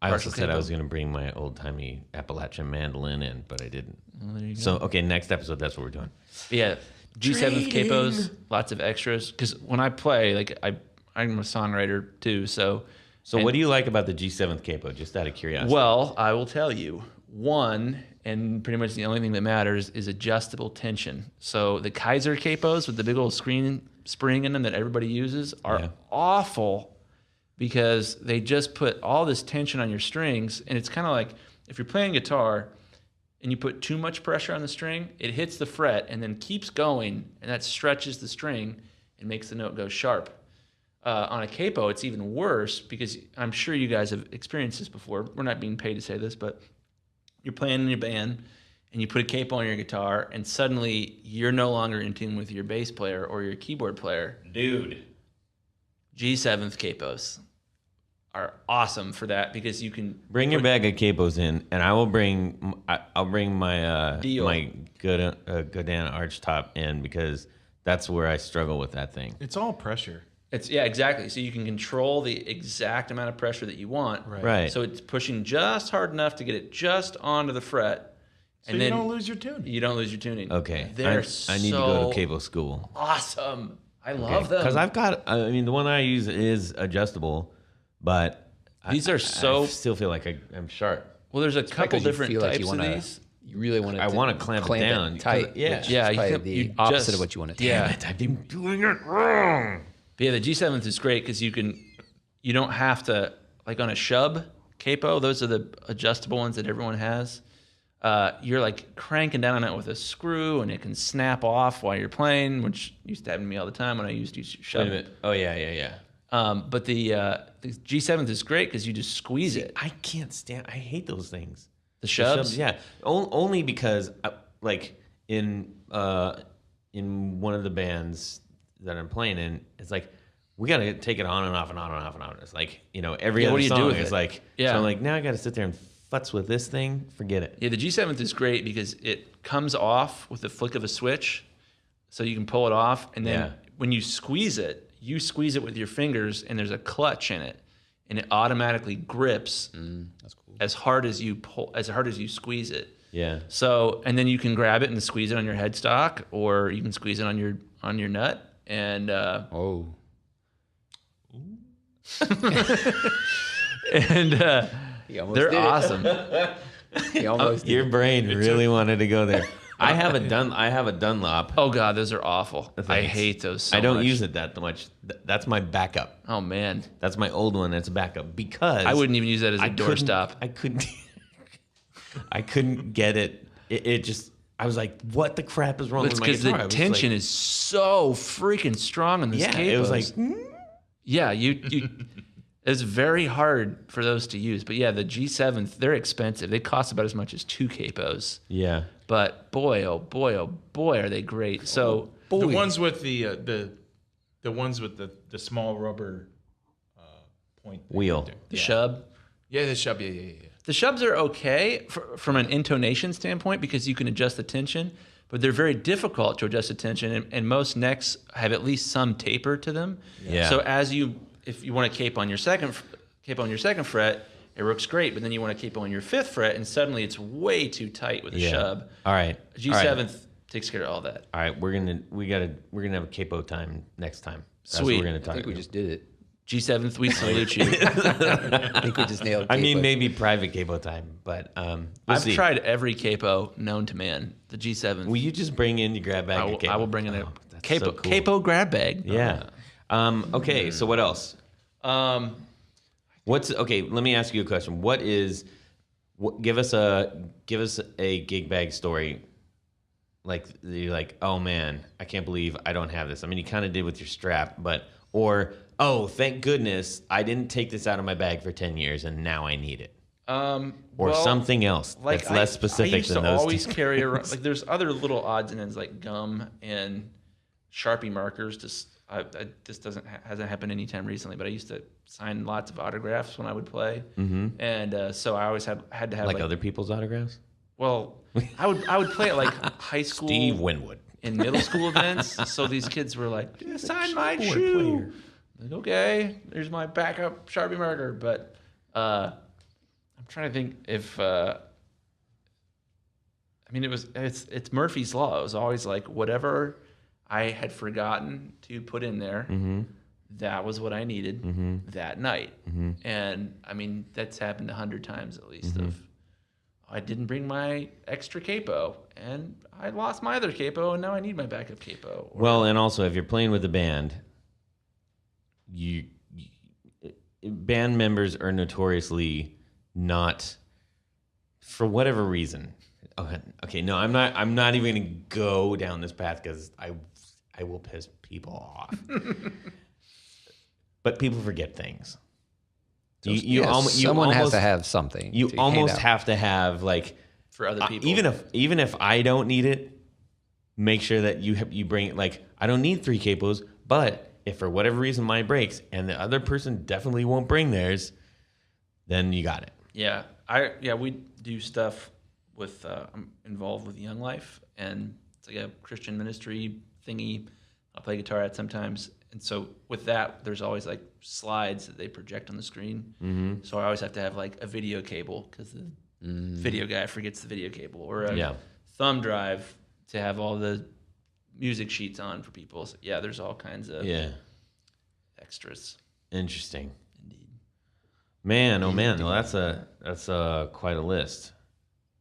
S1: I also
S4: Partial
S1: said I
S4: capo.
S1: was going to bring my old timey Appalachian mandolin in, but I didn't.
S4: Well, there you go.
S1: So, okay, next episode, that's what we're doing.
S4: Yeah, G7th capos, lots of extras. Because when I play, like I'm a songwriter too. So
S1: What do you like about the G7th capo, just out of curiosity?
S4: well, I will tell you. One, and pretty much the only thing that matters is adjustable tension. So the Kaiser capos with the big old spring in them that everybody uses are awful because they just put all this tension on your strings, and it's kind of like if you're playing guitar and you put too much pressure on the string, it hits the fret and then keeps going, and that stretches the string and makes the note go sharp. On a capo, it's even worse because I'm sure you guys have experienced this before. We're not being paid to say this, but you're playing in your band and you put a capo on your guitar, and suddenly you're no longer in tune with your bass player or your keyboard player.
S1: Dude.
S4: G7th capos are awesome for that because you can
S1: Bring your bag of capos in, and I'll bring my
S4: Deal.
S1: my Godin arch top in because that's where I struggle with that thing.
S3: It's all pressure.
S4: Yeah, exactly. So you can control the exact amount of pressure that you want.
S1: Right.
S4: So it's pushing just hard enough to get it just onto the fret,
S3: So
S4: and
S3: you
S4: then
S3: don't lose your tune.
S4: you don't lose your tuning.
S1: Okay,
S4: They're
S1: I need to go to capo school.
S4: Awesome. I love them.
S1: Because I've got. I mean, the one I use is adjustable, but
S4: These are so-
S1: I still feel like I'm sharp.
S4: Well, there's a couple
S2: Because you
S4: different
S2: feel like
S4: types
S2: you
S4: of
S2: wanna-
S4: these.
S2: You really want to.
S1: I wanna clamp it down,
S2: tight.
S1: 'cause- yeah.
S2: which
S4: Yeah,
S2: is
S4: you
S2: probably
S4: can-
S2: the
S4: you
S2: opposite
S4: just-
S2: of what you want to.
S4: Yeah.
S1: Damn it, I've been doing it wrong.
S4: But yeah, the G7th is great because you don't have to, like on a Shub capo, those are the adjustable ones that everyone has. You're like cranking down on it with a screw and it can snap off while you're playing, which used to happen to me all the time when I used to use Shub.
S1: Wait a minute. Oh yeah.
S4: But the G7th is great because you just squeeze it.
S1: I can't stand. I hate those things.
S4: The Shubs?
S1: Yeah. Only because, like in one of the bands that I'm playing in, it's like we got to take it on and off and on and off and on. It's like every
S4: Yeah,
S1: other
S4: what do you do
S1: song
S4: with
S1: is
S4: it?
S1: like.
S4: Yeah.
S1: So I'm like, now I got to sit there and futz with this thing. Forget it.
S4: Yeah, the G7th is great because it comes off with the flick of a switch, so you can pull it off, and then when you squeeze it with your fingers, and there's a clutch in it, and it automatically grips
S2: That's cool.
S4: as hard as you squeeze it.
S1: Yeah.
S4: So, and then you can grab it and squeeze it on your headstock, or you can squeeze it on your nut, and
S2: Oh.
S4: and
S2: He almost
S4: they're
S2: did it.
S4: awesome.
S2: He almost did
S1: Your
S2: it.
S1: brain really wanted to go there. I have a Dunlop.
S4: Oh God, those are awful. I
S1: Thanks.
S4: hate those so
S1: I don't
S4: much.
S1: use it that much. That's my backup.
S4: Oh man,
S1: That's my old one. It's a backup because
S4: I wouldn't even use that as a doorstop.
S1: I couldn't. I couldn't get it. It just. I was like, "What the crap is wrong
S4: It's
S1: with my
S4: because
S1: guitar?"
S4: the
S1: I was
S4: tension
S1: like,
S4: is so freaking strong on this
S1: Yeah,
S4: capos.
S1: it was like.
S4: Yeah, you it's very hard for those to use. But yeah, the G7, they're expensive. They cost about as much as 2 capos.
S1: Yeah.
S4: But boy, oh boy, are they great. So
S3: The ones with the ones with the small rubber point
S1: Wheel.
S4: the Shub.
S3: Yeah, the shub. Yeah.
S4: The Shubs are okay from an intonation standpoint because you can adjust the tension, but they're very difficult to adjust the tension, and most necks have at least some taper to them.
S1: Yeah.
S4: So if you want to cape on your second fret, it works great, but then you want to cape on your 5th fret, and suddenly it's way too tight with a Shub.
S1: All right.
S4: G7 takes care of all that.
S1: All right. We're gonna have a capo time next time. That's
S4: Sweet.
S1: What we're gonna
S2: I
S1: talk
S2: think we
S1: about.
S2: just did it.
S4: G7th, we salute you.
S2: I think we just nailed.
S1: I mean,
S2: capo.
S1: maybe private capo time, but we'll
S4: I've
S1: see.
S4: tried every capo known to man. The G7.
S1: Will you just bring in your grab bag? of capo?
S4: I will bring in a
S1: that's
S4: capo,
S1: so cool.
S4: capo grab bag.
S1: Yeah. Okay. So what else? What's okay? Let me ask you a question. Give us a gig bag story. Like you're like, oh man, I can't believe I don't have this. I mean, you kind of did with your strap, or oh, thank goodness I didn't take this out of my bag for 10 years and now I need it. Or something else that's less specific
S4: I used
S1: than
S4: to
S1: those
S4: always
S1: two.
S4: carry around, like there's other little odds and ends like gum and Sharpie markers. This hasn't happened anytime recently, but I used to sign lots of autographs when I would play, and so I always had to have
S1: like other people's autographs.
S4: Well, I would play at like high school,
S1: Steve Winwood.
S4: in middle school events. So these kids were like, sign my shoe. Like, okay, there's my backup Sharpie marker. But I'm trying to think if I mean it's Murphy's Law. It was always like whatever I had forgotten to put in there, that was what I needed that night. And I mean that's happened 100 times at least. Of I didn't bring my extra capo, and I lost my other capo, and now I need my backup capo.
S1: Well, and also if you're playing with a band, band members are notoriously not, for whatever reason. Okay, no, I'm not even gonna go down this path because I will piss people off. But people forget things.
S2: Someone has to have something.
S1: You
S2: to
S1: almost
S2: hand out.
S1: have to have like
S4: for other people,
S1: even if I don't need it, make sure that you bring it. Like I don't need 3 capos, but if for whatever reason mine breaks and the other person definitely won't bring theirs, then you got it.
S4: Yeah, we do stuff with. I'm involved with Young Life, and it's like a Christian ministry thingy. I'll play guitar at sometimes, and so with that, there's always like slides that they project on the screen. So I always have to have like a video cable because the video guy forgets the video cable, or a thumb drive to have all the music sheets on for people. So yeah, there's all kinds of extras.
S1: Interesting. Indeed. Man, oh man, well that's quite a list.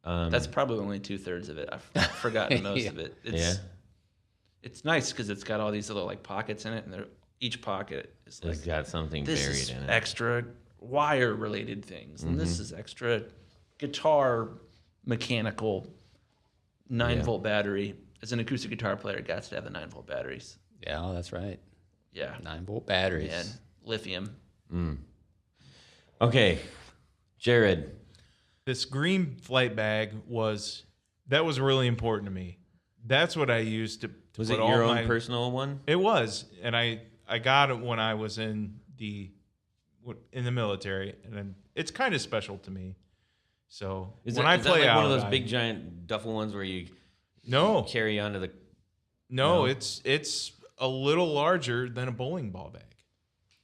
S4: That's probably only 2/3 of it. I've forgotten most of it. It's nice because it's got all these little like pockets in it, and each pocket is like
S1: it's got something
S4: this
S1: buried
S4: is
S1: in it.
S4: extra wire related things, and this is extra guitar mechanical 9-volt battery. As an acoustic guitar player, it got to have the 9-volt batteries.
S2: Yeah, that's right.
S4: Yeah,
S2: 9-volt batteries.
S4: and lithium.
S1: Okay, Jared.
S3: This green flight bag was really important to me. That's what I used to
S1: Was
S3: put
S1: it
S3: all
S1: your
S3: my,
S1: own personal one?
S3: It was, and I got it when I was in the military, and then it's kind of special to me. So when I play
S1: like
S3: out,
S1: one of those big giant duffel ones where you carry onto the.
S3: No, it's a little larger than a bowling ball bag.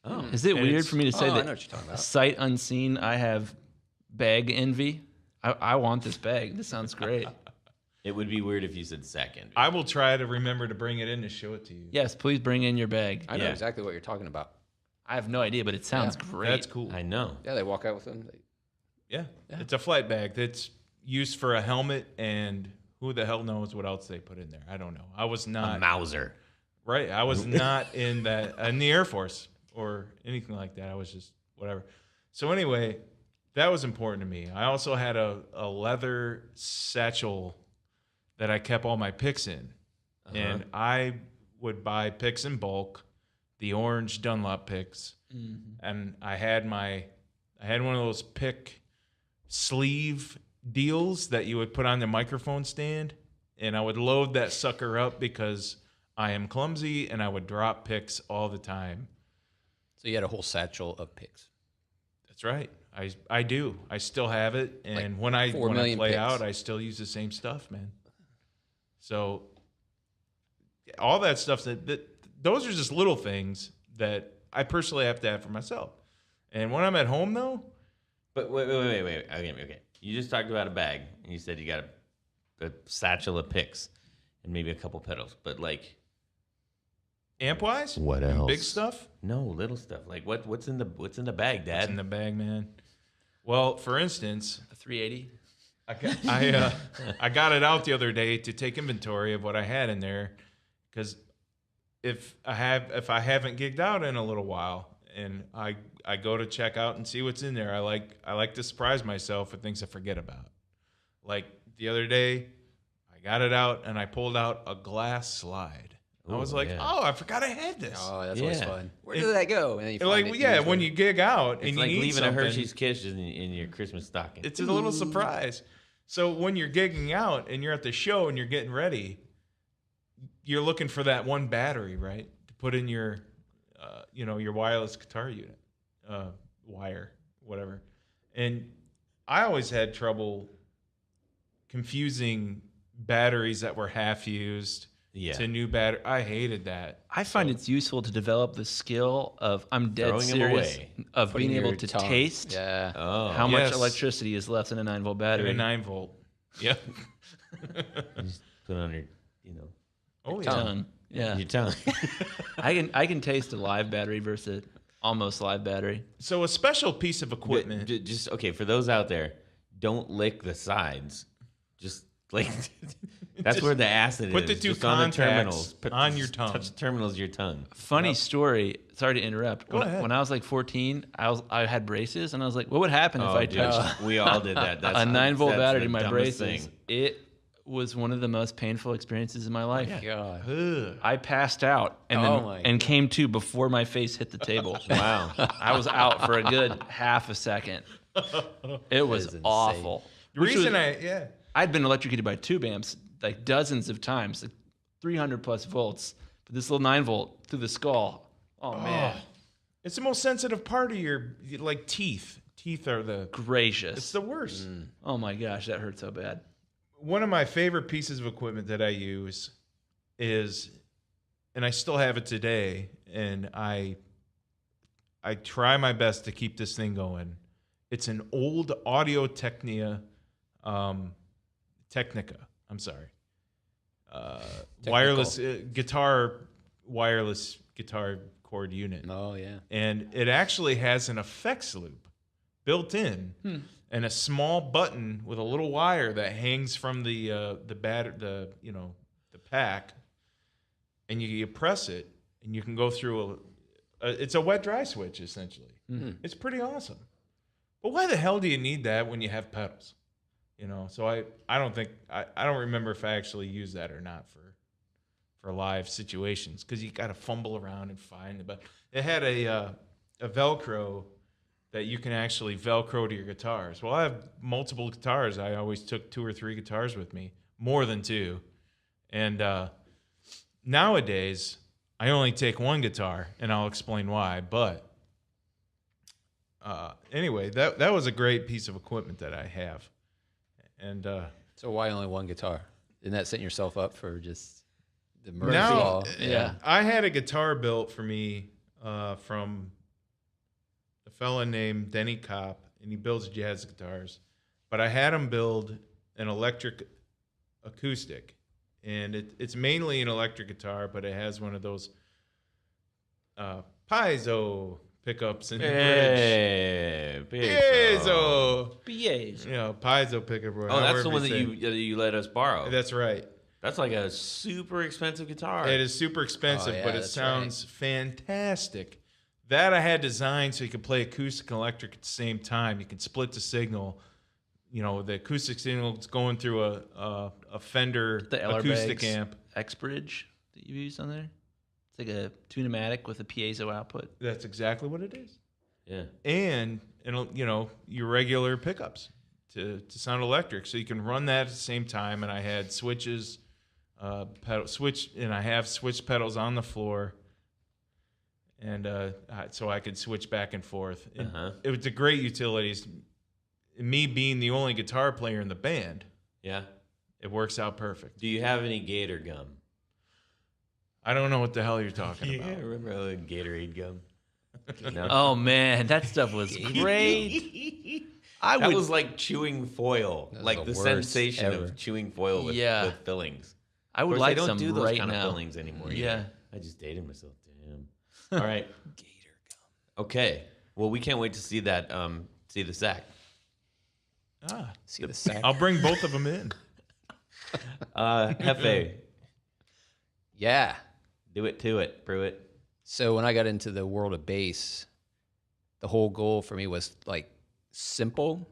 S1: Oh,
S4: Is it
S3: And
S4: weird
S3: it's-
S4: for me to say
S2: I
S4: that
S2: know what you're talking about.
S4: sight unseen I have bag envy? I want this bag. This sounds great.
S1: it would be weird if you said second.
S3: I will try to remember to bring it in to show it to you.
S4: Yes, please bring in your bag.
S2: I know
S1: Yeah.
S2: exactly what you're talking about.
S4: I have no idea, but it sounds great.
S3: That's cool.
S1: I know.
S2: Yeah, they walk out with them.
S3: Yeah, it's a flight bag that's used for a helmet and who the hell knows what else they put in there? I don't know. I was
S1: A
S3: not
S1: Mauser.
S3: right. I was not in the Air Force or anything like that. I was just whatever. So anyway, that was important to me. I also had a leather satchel that I kept all my picks in, and I would buy picks in bulk, the orange Dunlop picks, and I had one of those pick sleeve deals that you would put on the microphone stand, and I would load that sucker up because I am clumsy and I would drop picks all the time.
S2: So you had a whole satchel of picks.
S3: That's right. I do. I still have it, and when I play
S2: picks.
S3: out, I still use the same stuff, man. So all that stuff that those are just little things that I personally have to have for myself. And when I'm at home, though,
S1: But wait. Okay. You just talked about a bag, and you said you got a satchel of picks and maybe a couple pedals. But like,
S3: amp wise,
S1: what else?
S3: big stuff.
S1: No, little stuff. Like what's in the bag, Dad?
S3: What's in the bag, man? Well, for instance,
S4: A 380.
S3: I got it out the other day to take inventory of what I had in there, because if I haven't gigged out in a little while, and I go to check out and see what's in there, I like to surprise myself with things I forget about. Like the other day, I got it out and I pulled out a glass slide. I was
S1: Ooh,
S3: like,
S1: yeah.
S3: oh, I forgot I had this.
S2: Oh, that's always
S1: Yeah.
S2: fun. Where did that go? And then you
S3: Like,
S2: find it
S3: yeah,
S2: usually.
S3: when you gig out and
S1: It's
S3: you
S1: like
S3: need
S1: leaving a
S3: something,
S1: Hershey's Kiss in your Christmas stocking.
S3: it's a little surprise. So when you're gigging out and you're at the show and you're getting ready, you're looking for that one battery, right, to put in your, your wireless guitar unit, wire, whatever. And I always had trouble confusing batteries that were half used
S1: Yeah.
S3: to new battery. I hated that.
S4: I find it's useful to develop the skill of, I'm dead
S1: Throwing 'em
S4: serious,
S1: away.
S4: of
S2: Putting
S4: being able
S2: your
S4: to
S2: tongue.
S4: taste
S2: Yeah.
S1: Oh.
S4: how much
S3: Yes.
S4: electricity is left in a 9-volt battery.
S3: A 9-volt. Yep.
S1: You just put it on your,
S3: Oh, yeah.
S4: Tongue. Yeah.
S1: your tongue.
S4: I can taste a live battery versus almost live battery.
S3: So a special piece of equipment.
S1: Just okay, for those out there, don't lick the sides. Just like that's
S3: Just
S1: where the acid
S3: put
S1: is.
S3: the two
S1: just on the
S3: contacts
S1: terminals.
S3: on your tongue.
S1: Touch the terminals of your tongue.
S4: Funny story. Sorry to interrupt.
S3: Go ahead.
S4: When I was like 14, I had braces, and I was like, what would happen if I
S1: dude,
S4: touched
S1: we all did that. That's
S4: a 9-volt
S1: that's
S4: battery
S1: the
S4: to my
S1: dumbest
S4: braces?
S1: thing.
S4: It was one of the most painful experiences in my life.
S2: God.
S3: Ugh.
S4: I passed out and came to before my face hit the table.
S1: Wow.
S4: I was out for a good half a second. It was
S2: is insane.
S4: awful.
S3: The reason
S4: I'd been electrocuted by tube amps like dozens of times, like 300 plus volts. But this little 9-volt through the skull. Oh man,
S3: it's the most sensitive part of your like teeth. Teeth are
S4: gracious.
S3: it's the worst.
S4: Oh my gosh, that hurt so bad.
S3: One of my favorite pieces of equipment that I use is, and I still have it today, and I try my best to keep this thing going. It's an old Audio Technica. I'm sorry. Wireless guitar cord unit.
S2: Oh, yeah.
S3: And it actually has an effects loop built in, and a small button with a little wire that hangs from the pack, and you press it, and you can go through it's a wet dry switch essentially. It's pretty awesome. But why the hell do you need that when you have pedals? So I don't remember if I actually used that or not for live situations, because you got to fumble around and find it. But it had a Velcro that you can actually Velcro to your guitars. Well, I have multiple guitars. I always took 2 or 3 guitars with me, more than 2. And nowadays, I only take 1 guitar, and I'll explain why. But anyway, that was a great piece of equipment that I have. And
S2: So why only 1 guitar? Isn't that setting yourself up for just the Murphy
S3: now,
S2: law?
S4: Yeah.
S3: I had a guitar built for me from a fella named Denny Kopp, and he builds jazz guitars. But I had him build an electric acoustic, and it's mainly an electric guitar, but it has one of those piezo pickups in the bridge.
S1: Hey,
S3: Piezo.
S4: PAs.
S3: You know, piezo pickup.
S1: Oh, that's the one that you let us borrow.
S3: That's right.
S1: That's like a super expensive guitar.
S3: It is super expensive,
S2: Oh, yeah,
S3: but it
S2: that's
S3: sounds fantastic. That I had designed so you could play acoustic and electric at the same time. You can split the signal. You know, the acoustic signal is going through a Fender
S4: The
S3: acoustic
S4: Ellerbags
S3: amp.
S4: X Bridge that you used on there. It's like a tunematic with a piezo output.
S3: That's exactly what it is.
S1: Yeah.
S3: And you know, your regular pickups to sound electric, so you can run that at the same time. And I had switches, and I have switch pedals on the floor, and so I could switch back and forth. It was a great utility. Me being the only guitar player in the band,
S1: Yeah.
S3: it works out perfect.
S1: Do you have any Gator gum?
S3: I don't know what the hell you're talking
S1: Yeah,
S3: about.
S1: remember the Gatorade gum? No?
S4: Oh man, that stuff was great.
S1: That was like chewing foil,
S2: That was
S1: like
S2: the
S1: the
S2: worst
S1: sensation
S2: ever.
S1: of chewing foil with fillings.
S4: I
S1: Of
S4: would
S1: course,
S4: like
S1: they don't
S4: some
S1: do those
S4: right
S1: kind
S4: now.
S1: of fillings anymore.
S4: Yeah.
S1: Either. I just dated myself. Damn. All right. Gator gum. Okay. Well, we can't wait to see that. See the sack.
S2: See the sack?
S3: I'll bring both of them in.
S1: Hefe,
S2: Yeah.
S1: do it to it, brew it.
S2: So when I got into the world of bass, the whole goal for me was like simple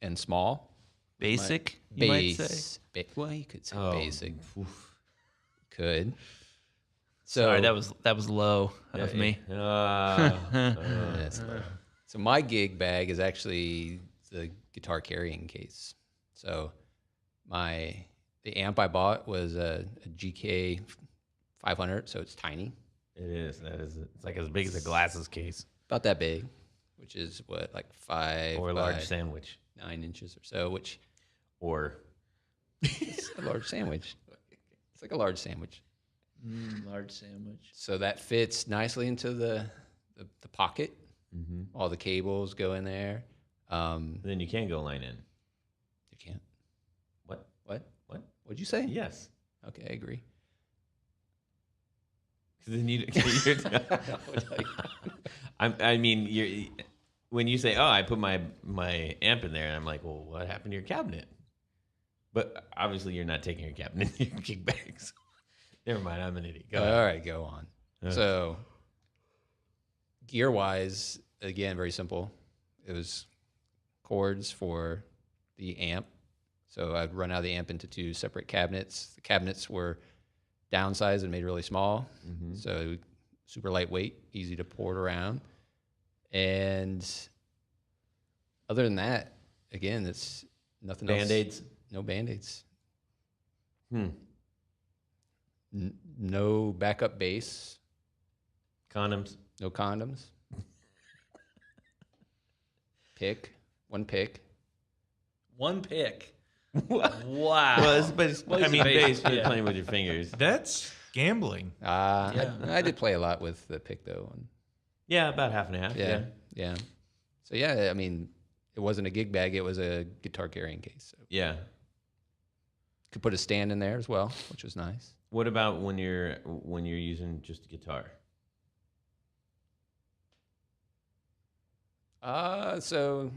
S2: and small.
S4: Basic, you might say.
S2: Well, you could say
S1: Oh,
S2: basic.
S1: oof.
S2: Could. So
S4: Sorry, that was low of me.
S2: Yes. So my gig bag is actually the guitar carrying case. So the amp I bought was a GK 500, so it's tiny,
S1: It is. That is. It's like as big as a glasses case
S2: about that big, which is what, like 5
S1: or a
S2: by
S1: large sandwich,
S2: 9 inches or so, which
S1: or
S2: is a large sandwich. It's like a large sandwich.
S4: Large sandwich.
S2: So that fits nicely into the pocket. All the cables go in there.
S1: then you can go line in.
S2: You can't.
S1: What?
S2: What?
S1: What?
S2: What'd you say?
S1: Yes.
S2: Okay, I agree.
S1: 'Cause then I mean, when you say, "Oh, I put my amp in there," and I'm like, "Well, what happened to your cabinet?" But obviously, you're not taking your cabinet in your gig bags. Never mind, I'm an idiot. Go ahead.
S2: All right, go on. So, gear wise, again, very simple. It was cords for the amp. So I'd run out of the amp into 2 separate cabinets. The cabinets were downsized and made really small. So super lightweight, easy to port around. And other than that, again, it's nothing
S1: Band-Aids?
S2: else. No Band-Aids.
S1: Hmm.
S2: No backup bass.
S1: Condoms.
S2: No condoms. One pick.
S4: One pick.
S1: What?
S4: Wow.
S1: I mean,
S4: bass,
S1: bass, you're
S4: yeah.
S1: playing with your fingers.
S3: That's gambling.
S2: I did play a lot with the pick though. And
S1: Yeah, about half and a half.
S2: yeah. So yeah, I mean, it wasn't a gig bag; it was a guitar carrying case. So
S1: Yeah.
S2: could put a stand in there as well, which was nice.
S1: What about when you're using just a guitar?
S2: So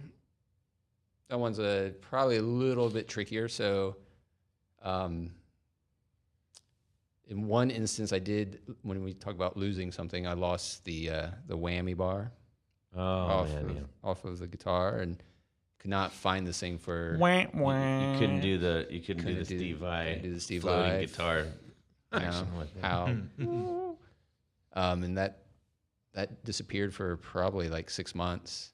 S2: that one's probably a little bit trickier. So, in one instance, I did, when we talk about losing something, I lost the whammy bar
S1: Oh man,
S2: off of the guitar and could not find this thing for.
S1: you couldn't do the
S2: Couldn't do-
S1: Steve Vai
S2: couldn't do the Steve
S1: floating
S2: Vai.
S1: guitar action with that.
S2: How and that disappeared for probably like 6 months.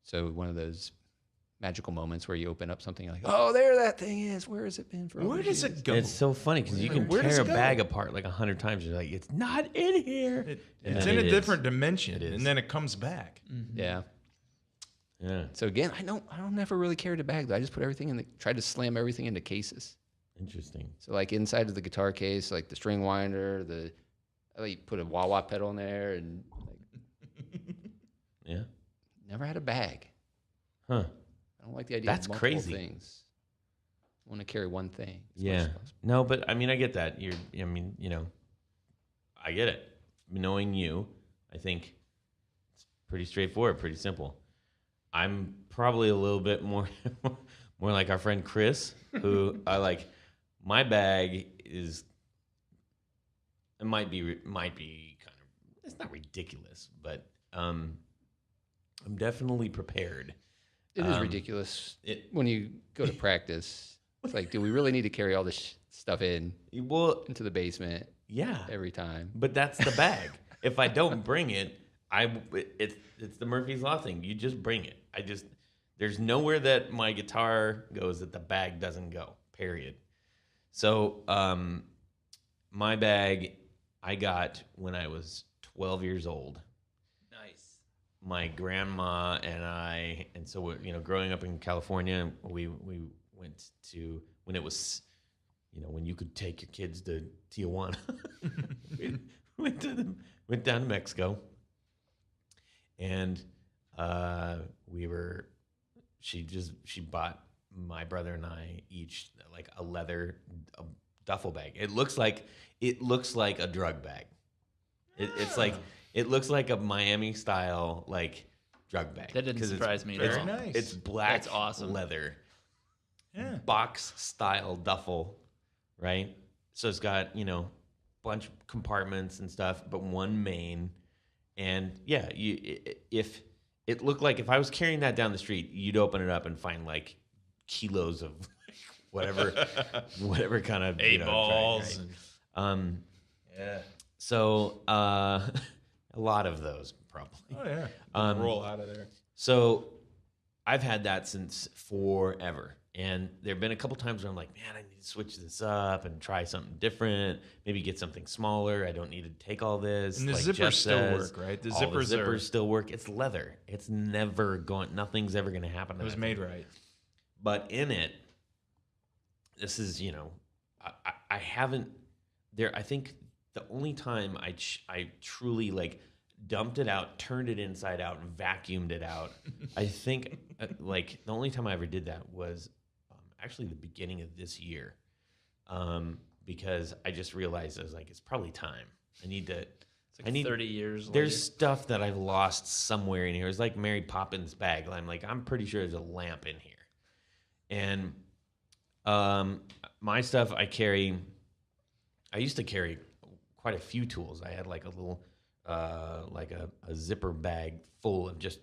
S2: So one of those magical moments where you open up something like, oh, there that thing is. Where has it been for? all
S3: Where
S2: these
S3: does
S2: years?
S3: it go?
S1: It's so funny because you can
S3: Where does
S1: tear
S3: it
S1: a
S3: go?
S1: bag apart like 100 times. You're like, it's not in here. And
S3: It's
S1: then
S3: in a
S1: it is.
S3: different dimension,
S1: It is.
S3: and then it comes back.
S2: Yeah.
S1: Yeah,
S2: So again, I don't never really carry a bag. I just put everything in tried to slam everything into cases.
S1: interesting.
S2: So like inside of the guitar case, like the string winder, I like put a wah-wah pedal in there, and like,
S1: Yeah,
S2: never had a bag.
S1: huh?
S2: I don't like the idea
S1: That's
S2: of multiple
S1: crazy.
S2: things. I want to carry one thing. as much
S1: Yeah.
S2: as possible.
S1: No, but I mean, I get that. I get it. Knowing you, I think pretty straightforward, pretty simple. I'm probably a little bit more more like our friend Chris, who I like. My bag is it might be kind of, it's not ridiculous, but I'm definitely prepared.
S2: It is ridiculous when you go to practice. It's like, do we really need to carry all this stuff into the basement?
S1: Yeah,
S2: every time.
S1: But that's the bag. If I don't bring it, it's the Murphy's Law thing. You just bring it. There's nowhere that my guitar goes that the bag doesn't go. Period. So my bag I got when I was 12 years old.
S4: Nice.
S1: My grandma and so growing up in California, we went to when it was, when you could take your kids to Tijuana. went down to Mexico, and she bought my brother and I each like a leather duffel bag. It looks like a drug bag. It's like it looks like a Miami style like drug bag.
S4: That didn't surprise me.
S3: Very nice.
S1: It's black.
S4: That's awesome.
S1: Leather.
S3: Yeah.
S1: Box style duffel, right? So it's got, bunch of compartments and stuff, but one main. And yeah, if it looked like if I was carrying that down the street, you'd open it up and find like kilos of whatever kind of
S3: 8 balls.
S1: Right?
S3: Yeah.
S1: So a lot of those probably.
S3: Oh yeah. Roll out of there.
S1: So I've had that since forever. And there have been a couple times where I'm like, man, I need to switch this up and try something different. Maybe get something smaller. I don't need to take all this.
S3: And the
S1: like
S3: zippers
S1: Jeff
S3: still
S1: says.
S3: work, right? The
S1: All
S3: zippers
S1: still work. It's leather. It's never going. Nothing's ever going to happen.
S3: It was made right.
S1: But in it, this is I haven't there. I think the only time I truly like dumped it out, turned it inside out, and vacuumed it out. I think like the only time I ever did that was actually the beginning of this year, because I just realized I was like, it's probably time. I need to.
S4: It's like 30 years
S1: There's
S4: later.
S1: stuff that I've lost somewhere in here. It's like Mary Poppins' bag. I'm pretty sure there's a lamp in here, and my stuff I used to carry quite a few tools. I had like a little like a zipper bag full of just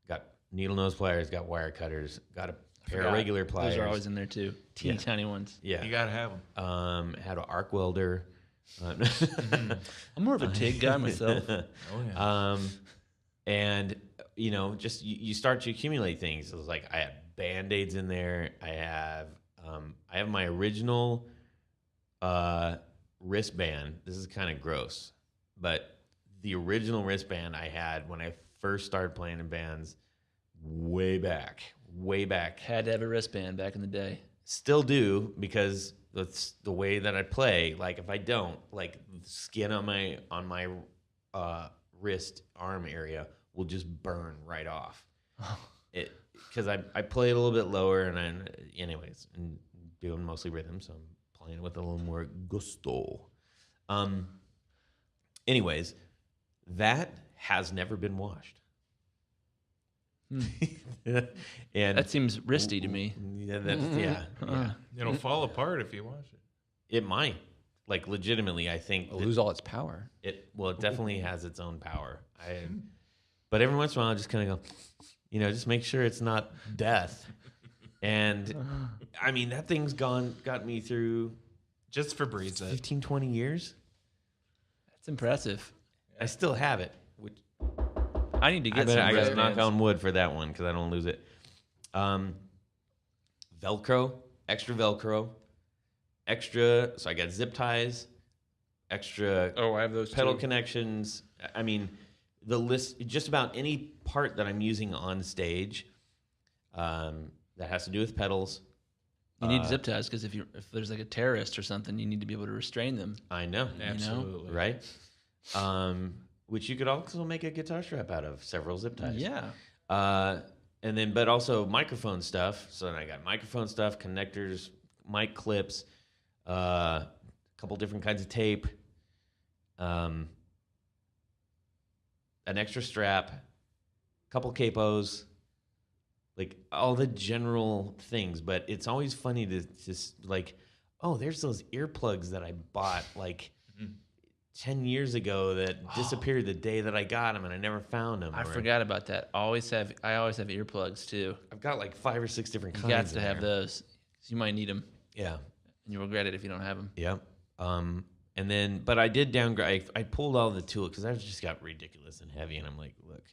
S1: got needle nose pliers, got wire cutters, got a pair of regular pliers.
S4: Those are always in there too. Teeny tiny ones.
S1: Yeah,
S3: You gotta have them.
S1: had an arc welder.
S4: I'm more of a TIG guy myself.
S3: Oh yeah.
S1: And just you start to accumulate things. It was like I have Band-Aids in there. I have my original wristband. This is kind of gross, but the original wristband I had when I first started playing in bands, way back.
S4: Had to have a wristband back in the day.
S1: Still do, because that's the way that I play. Like if I don't, like the skin on my wrist arm area will just burn right off. It because I play it a little bit lower, and doing mostly rhythm, so I'm playing with a little more gusto. Anyways, that has never been washed. And
S4: That seems risky to me.
S1: Yeah.
S3: It'll fall apart if you wash it.
S1: It might. Like legitimately, I think
S2: It'll lose all its power.
S1: it definitely has its own power. But every once in a while I just kind of go, just make sure it's not death. And I mean, that thing's got me through
S3: Just for breeds.
S1: 15, 20 years.
S4: That's impressive.
S1: I still have it, which
S4: I need to get some
S1: I got to knock
S4: wristbands.
S1: on wood for that one because I don't lose it. Velcro, extra Velcro, extra. So I got zip ties, extra
S3: Oh, I have those
S1: pedal
S3: too.
S1: connections. I mean, the list, just about any part that I'm using on stage that has to do with pedals.
S4: You need zip ties because if there's like a terrorist or something, you need to be able to restrain them.
S1: I know,
S3: Absolutely.
S1: right? Which you could also make a guitar strap out of, several zip ties.
S4: Yeah.
S1: And then, but also microphone stuff. So then I got microphone stuff, connectors, mic clips, a couple different kinds of tape. an extra strap, couple capos, like all the general things. But it's always funny to just like, oh, there's those earplugs that I bought like 10 years ago that disappeared the day that I got them, and I never found them.
S4: I forgot about that. I always have earplugs too.
S1: I've got like 5 or 6 different
S4: You
S1: kinds.
S4: have to have those. 'Cause you might need them,
S1: Yeah.
S4: and you'll regret it if you don't have them.
S1: Yep. And then, but I did downgrade. I pulled all the tools because I just got ridiculous and heavy, and I'm like, look,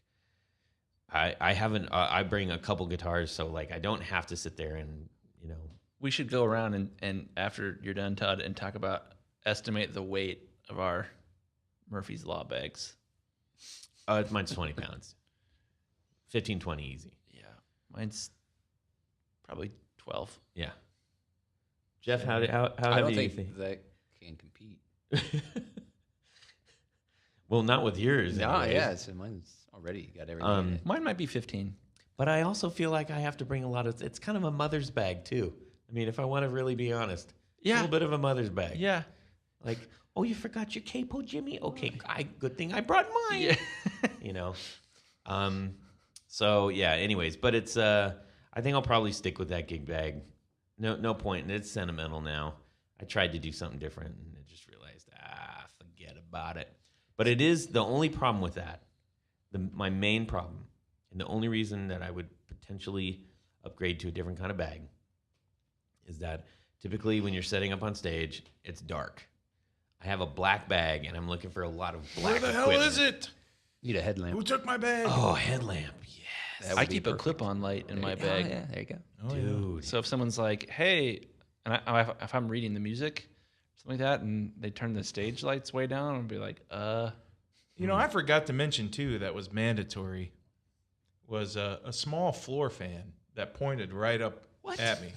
S1: I haven't. I bring a couple guitars, so like I don't have to sit there and
S4: We should go around and after you're done, Todd, and talk about estimate the weight of our Murphy's Law bags.
S1: Mine's 20 pounds. 15, 20 easy.
S4: Yeah, mine's probably 12.
S1: Yeah. Jeff, how
S2: I
S1: heavy
S2: don't
S1: do you
S2: think
S1: think?
S2: that can compete.
S1: Well, not with yours.
S2: No,
S1: anyways.
S2: yeah, so mine's already got everything in it.
S4: Mine might be 15.
S1: But I also feel like I have to bring a lot of. It's kind of a mother's bag too. I mean, if I want to really be honest,
S4: Yeah.
S1: a little bit of a mother's bag.
S4: Yeah.
S1: Like, oh, you forgot your capo, Jimmy? Okay, good thing I brought mine.
S4: Yeah.
S1: You know. So yeah. Anyways, but it's. I think I'll probably stick with that gig bag. No point. And it's sentimental now. I tried to do something different, and I just realized, forget about it. But it is the only problem with that. My main problem, and the only reason that I would potentially upgrade to a different kind of bag, is that typically when you're setting up on stage, it's dark. I have a black bag, and I'm looking for a lot of black
S3: Where the hell
S1: equipment.
S3: is it?
S2: Need a headlamp.
S3: Who took my bag?
S1: Oh, headlamp. Yes.
S2: That would
S4: I
S2: be
S4: keep a
S2: perfect.
S4: clip-on light in my
S2: Oh,
S4: bag.
S2: yeah, there you go.
S3: Oh, yeah.
S1: Dude.
S4: So if someone's like, hey, and if I'm reading the music, something like that, and they turn the stage lights way down, I'll be like,
S3: You know, I forgot to mention too that was mandatory was a small floor fan that pointed right up at me.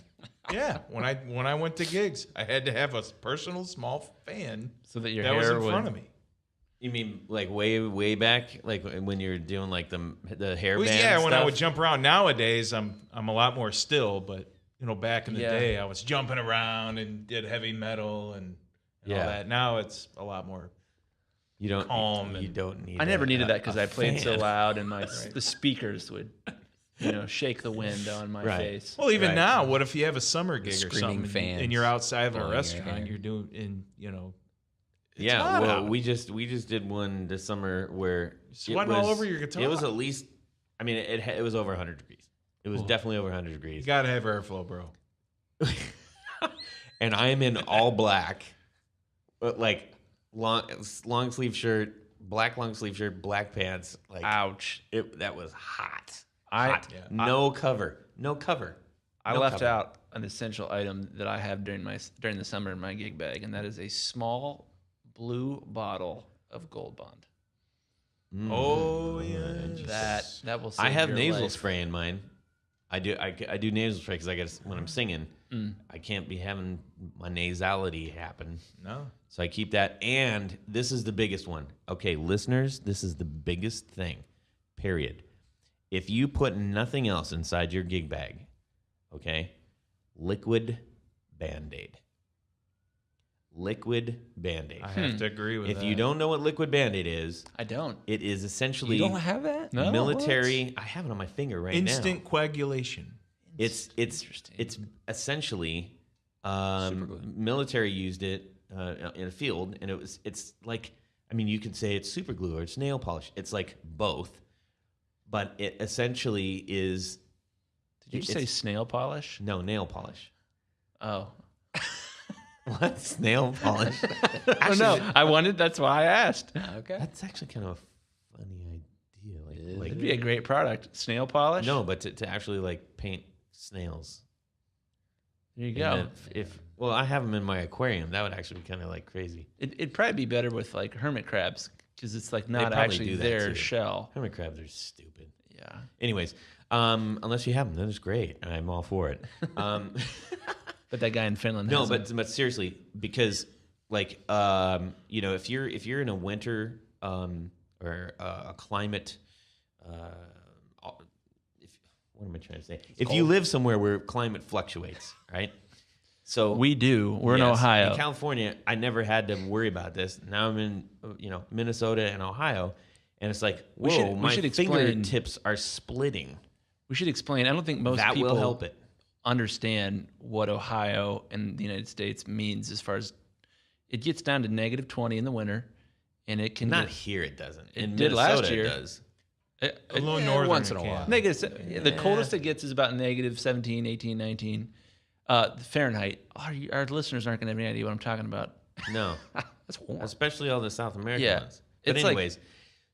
S3: Yeah, when I went to gigs, I had to have a personal small fan
S4: so that your
S3: that
S4: hair
S3: was in
S4: would.
S3: front of me.
S1: You mean like way back, like when you're doing like the hairband?
S3: Well, yeah, when I
S1: stuff?
S3: would jump around. Nowadays, I'm a lot more still, but back in the
S4: Yeah.
S3: day, I was jumping around and did heavy metal and all
S1: Yeah.
S3: that. Now it's a lot more.
S1: You don't
S3: calm
S1: You
S3: and-
S1: don't need.
S4: I never needed that because
S1: a
S4: I played so
S1: fan.
S4: loud, and the speakers would, shake the wind on my
S1: Right.
S4: face.
S3: Well, even
S1: Right.
S3: now, what if you have a summer gig or
S2: Screaming
S3: something,
S2: fans
S3: and you're outside of a
S2: blowing your
S3: restaurant,
S2: hair.
S3: you're doing, it's
S1: Yeah,
S3: hot
S1: well,
S3: out.
S1: we just did one this summer where
S3: Sweating all over your guitar.
S1: It was at least, I mean, it was over 100 degrees. It was definitely over 100
S3: You
S1: degrees.
S3: gotta have airflow, bro.
S1: And I am in all black, but like long sleeve shirt, black long sleeve shirt, black pants. Like
S4: Ouch.
S1: that was hot.
S4: I-
S1: Hot.
S3: Yeah.
S1: No cover. No cover.
S4: I
S1: No
S4: left
S1: cover.
S4: out an essential item that I have during the summer in my gig bag, and that is a small blue bottle of Gold Bond.
S3: Oh yeah.
S4: That will save
S1: I have
S4: your
S1: nasal
S4: life.
S1: spray in mine. I do nasal spray because I guess when I'm singing, I can't be having my nasality happen.
S3: No.
S1: So I keep that. And this is the biggest one. Okay, listeners, this is the biggest thing, period. If you put nothing else inside your gig bag, okay, liquid Band-Aid. Liquid Band-Aid.
S3: I have to agree with that.
S1: If you don't know what liquid Band-Aid is,
S4: I don't.
S1: it is essentially
S2: You don't have that?
S4: No.
S1: military. I have it on my finger right now.
S3: instant coagulation.
S1: It's essentially military used it in a field, and it's like, I mean, you could say it's super glue or it's nail polish. It's like both, but it essentially is.
S4: Did you just say snail polish?
S1: No, nail polish?
S4: Oh.
S1: What? Snail polish?
S4: Oh, no. I wanted. That's why I asked.
S2: Okay.
S1: That's actually kind of a funny idea. Like
S4: It'd be a great product. Snail polish?
S1: no, but to actually like paint snails.
S4: There you
S1: And
S4: go.
S1: then if well, I have them in my aquarium. That would actually be kind of like crazy.
S4: It'd probably be better with like hermit crabs because it's like not
S1: probably
S4: actually
S1: do that,
S4: their
S1: too.
S4: shell.
S1: Hermit crabs are stupid.
S4: Yeah.
S1: Anyways, unless you have them, that is great. I'm all for it.
S4: But that guy in Finland
S1: No,
S4: has them.
S1: but seriously, because like if you're in a winter or a climate, what am I trying to say? If you live somewhere where climate fluctuates, right? So
S4: We do. We're in
S1: yes,
S4: Ohio.
S1: In California, I never had to worry about this. Now I'm in Minnesota and Ohio, and it's like,
S4: We
S1: whoa,
S4: should
S1: my
S4: explain-
S1: fingertips are splitting.
S4: We should explain. I don't think most
S1: That
S4: people
S1: will help it.
S4: understand what Ohio and the United States means as far as it gets down to negative 20 in the winter, and it can
S1: Not
S4: get
S1: here, it doesn't.
S4: It
S1: In
S4: did
S1: Minnesota,
S4: last year.
S1: it does.
S3: A little northern
S2: once in a
S3: it can.
S2: while.
S4: negative. The coldest it gets is about negative 17, 18, 19 Fahrenheit. Our listeners aren't going to have any idea what I'm talking about.
S1: No,
S2: That's warm.
S1: especially all the South American
S4: Yeah.
S1: ones. But
S4: It's like-
S1: anyways,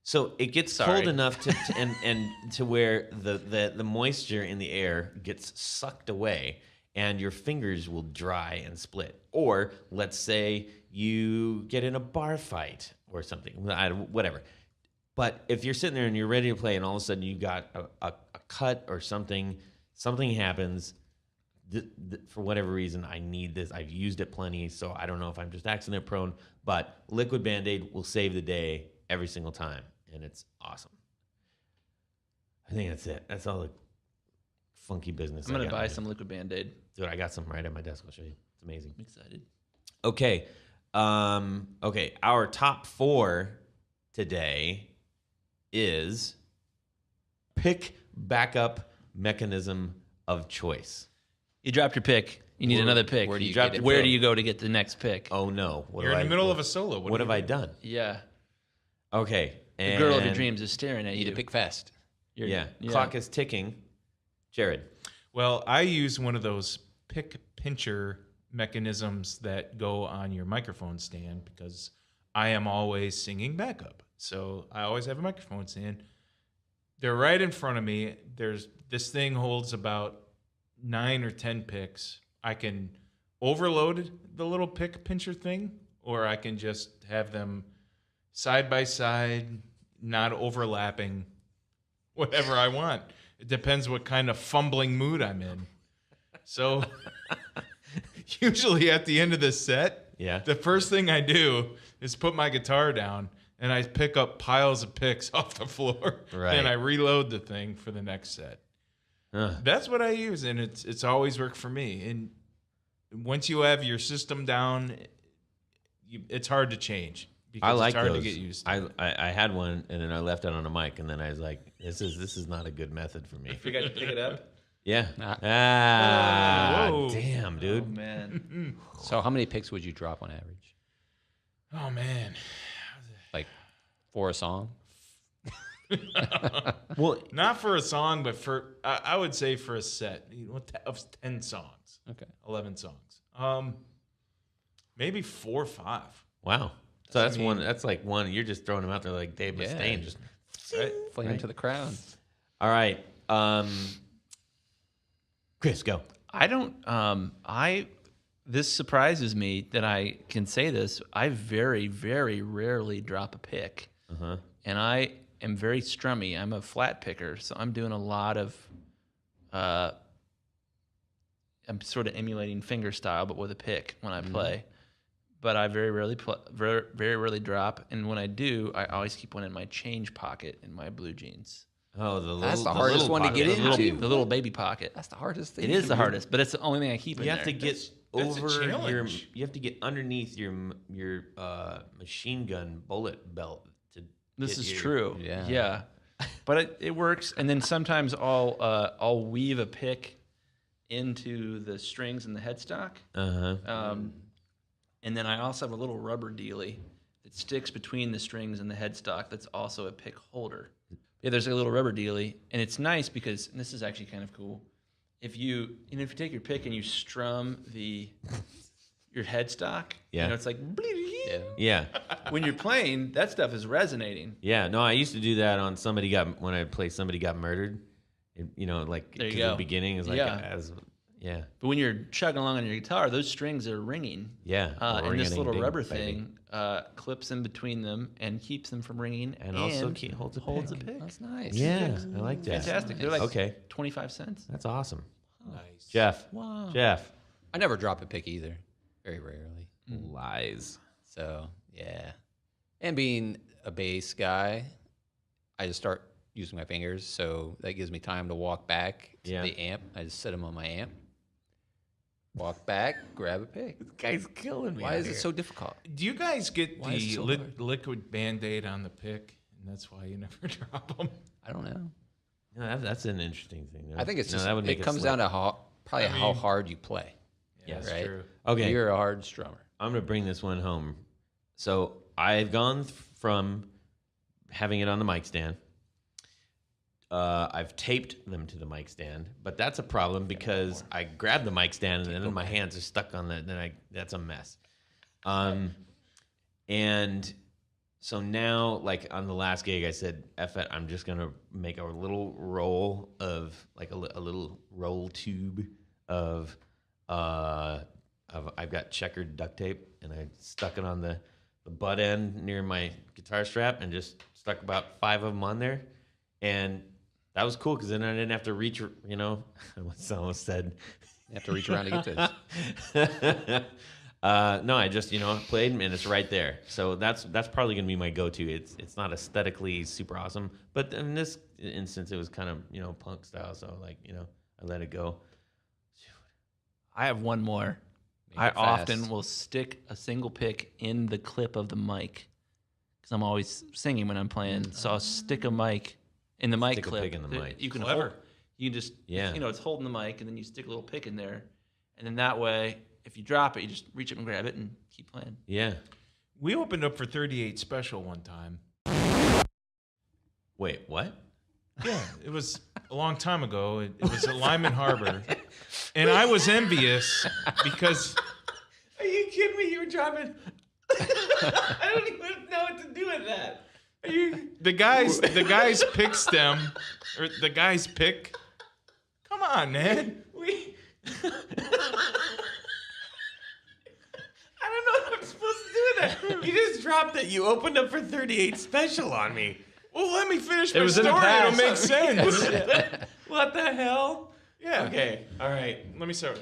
S1: so it gets
S4: Sorry.
S1: cold enough to and to where the moisture in the air gets sucked away, and your fingers will dry and split. Or let's say you get in a bar fight or something, whatever. But if you're sitting there and you're ready to play, and all of a sudden you got a cut or something happens. For whatever reason, I need this. I've used it plenty, so I don't know if I'm just accident prone. But liquid Band-Aid will save the day every single time, and it's awesome. I think that's it. That's all the funky business.
S4: I'm going
S1: I
S4: to
S1: got.
S4: buy some liquid Band-Aid.
S1: Dude, I got some right at my desk. I'll show you. It's amazing.
S4: I'm excited.
S1: Okay. Okay. Our top 4 today is pick backup mechanism of choice.
S4: You dropped your pick. You need another pick.
S2: where do you
S1: dropped
S2: get it?
S4: Where
S1: from?
S4: do you go to get the next pick?
S1: Oh no!
S3: You're in the middle of a solo.
S1: What have I done?
S4: Yeah.
S1: Okay.
S4: The girl of your
S1: and-
S4: dreams is staring at
S2: You need
S4: you.
S2: to pick fast.
S4: You're-
S1: Yeah. Clock is ticking. Jared.
S3: Well, I use one of those pick pincher mechanisms that go on your microphone stand because I am always singing backup. So I always have a microphone stand. They're right in front of me. This thing holds about 9 or 10 picks. I can overload the little pick pincher thing, or I can just have them side by side, not overlapping, whatever I want. It depends what kind of fumbling mood I'm in. So usually at the end of the set,
S1: Yeah.
S3: the first thing I do is put my guitar down and I pick up piles of picks off the floor.
S1: Right.
S3: And I reload the thing for the next set. That's what I use, and it's always worked for me. And once you have your system down, it's hard to change. Because
S1: I like
S3: it's hard
S1: those.
S3: to get used to.
S1: I had one, and then I left it on a mic, and then I was like, this is not a good method for me.
S4: Forgot to pick it up?
S1: Yeah.
S3: Whoa.
S1: Damn, dude.
S4: Oh, man.
S2: So how many picks would you drop on average?
S3: Oh, man.
S2: Like 4 a song?
S1: Well,
S3: Not for a song, but I would say for a set of 10 songs,
S2: Okay.
S3: 11 songs. Maybe 4 or 5.
S1: wow. So that's one. That's like one. You're just throwing them out there like Dave
S2: Yeah.
S1: Mustaine. Just
S3: Right?
S2: Flame into the crowd.
S1: all right. Chris, go.
S4: I don't. This surprises me that I can say this. I very, very rarely drop a pick, and I am very strummy. I'm a flat picker, so I'm doing a lot of. I'm sort of emulating finger style, but with a pick when I play. But I very rarely very rarely drop, and when I do, I always keep one in my change pocket in my blue jeans.
S1: Oh, the little,
S2: That's the hardest
S1: little
S2: one to
S1: pocket.
S2: get into.
S4: The little baby pocket.
S2: That's the hardest thing.
S4: It is the hardest, but it's the only thing I keep in
S1: You have
S4: there.
S1: to get
S3: That's a
S1: over your.
S3: challenge.
S1: You have to get underneath your machine gun bullet belt to.
S4: This
S1: get
S4: is
S1: your-
S4: true.
S2: Yeah.
S4: Yeah. But it works. And then sometimes I'll weave a pick into the strings and the headstock. And then I also have a little rubber dealie that sticks between the strings and the headstock that's also a pick holder. Yeah, there's a little rubber dealie. And it's nice because, and this is actually kind of cool, if you take your pick and you strum your headstock,
S1: Yeah.
S4: it's like,
S2: Yeah.
S1: Yeah.
S4: when you're playing, that stuff is resonating.
S1: Yeah. No, I used to do that on when I played Somebody Got Murdered. Like
S4: There you
S1: 'cause
S4: go.
S1: the beginning is like
S4: Yeah.
S1: yeah.
S4: But when you're chugging along on your guitar, those strings are ringing.
S1: Yeah.
S4: And this little
S1: Ring-a-ding-ding,
S4: rubber
S1: baby.
S4: thing clips in between them and keeps them from ringing.
S1: And also holds a pick.
S2: That's nice.
S1: Yeah, I like that.
S4: Fantastic. They're like
S1: Okay.
S4: 25 cents.
S1: That's awesome.
S3: Nice.
S1: Jeff.
S2: Wow.
S1: Jeff.
S2: I never drop a pick either. Very rarely.
S1: Lies.
S2: So, yeah. And being a bass guy, I just start using my fingers. So that gives me time to walk back to
S1: Yeah.
S2: the amp. I just set them on my amp. Walk back, grab a pick.
S1: This guy's killing me.
S2: Why is it so difficult?
S3: Do you guys get
S2: Why is it
S3: the
S2: so hard?
S3: liquid Band-Aid on the pick and that's why you never drop them.
S2: I don't know.
S1: No, that's an interesting thing.
S2: I think it's
S1: No,
S2: just,
S1: that would make
S2: it comes
S1: slip.
S2: down to how hard you play.
S3: Yeah, that's
S2: right?
S3: true.
S1: Okay,
S2: You're a hard strummer.
S1: I'm gonna bring this one home. So I've gone from having it on the mic stand. I've taped them to the mic stand, but that's a problem because I grab the mic stand and then my hands are stuck on that. That's a mess. And so now, like on the last gig, I said, "F it, I'm just gonna make a little roll of like a little roll tube of I've got checkered duct tape, and I stuck it on the butt end near my guitar strap, and just stuck about 5 of them on there, and that was cool because then I didn't have to reach. You know, what almost said.
S2: You have to reach around to get those.
S1: No, I just played and it's right there. So that's probably gonna be my go-to. It's not aesthetically super awesome, but in this instance, it was kind of punk style. So like I let it go.
S4: I have one more.
S2: Make
S4: I
S2: it fast.
S4: often will stick a single pick in the clip of the mic because I'm always singing when I'm playing. So I'll stick a mic in the mic
S1: Stick a
S4: clip.
S1: pick in the mic.
S4: You can
S3: Clever.
S4: hold. You just
S1: Yeah.
S4: it's holding the mic, and then you stick a little pick in there, and then that way, if you drop it, you just reach up and grab it and keep playing.
S1: Yeah.
S3: We opened up for 38 Special one time.
S1: Wait, what?
S3: Yeah, it was a long time ago. It was at Lyman Harbor. And I was envious because
S1: Are you kidding me? You were dropping. I don't even know what to do with that.
S3: the guy's pick stem, or the guy's pick. Come on, man.
S1: I don't know what I'm supposed to do with that. You just dropped it. You opened up for 38 Special on me.
S3: Well, let me finish my
S4: was in the
S3: story. It'll
S4: past.
S3: make sense.
S1: What the hell?
S3: Yeah.
S1: Okay. All right.
S3: Let me start.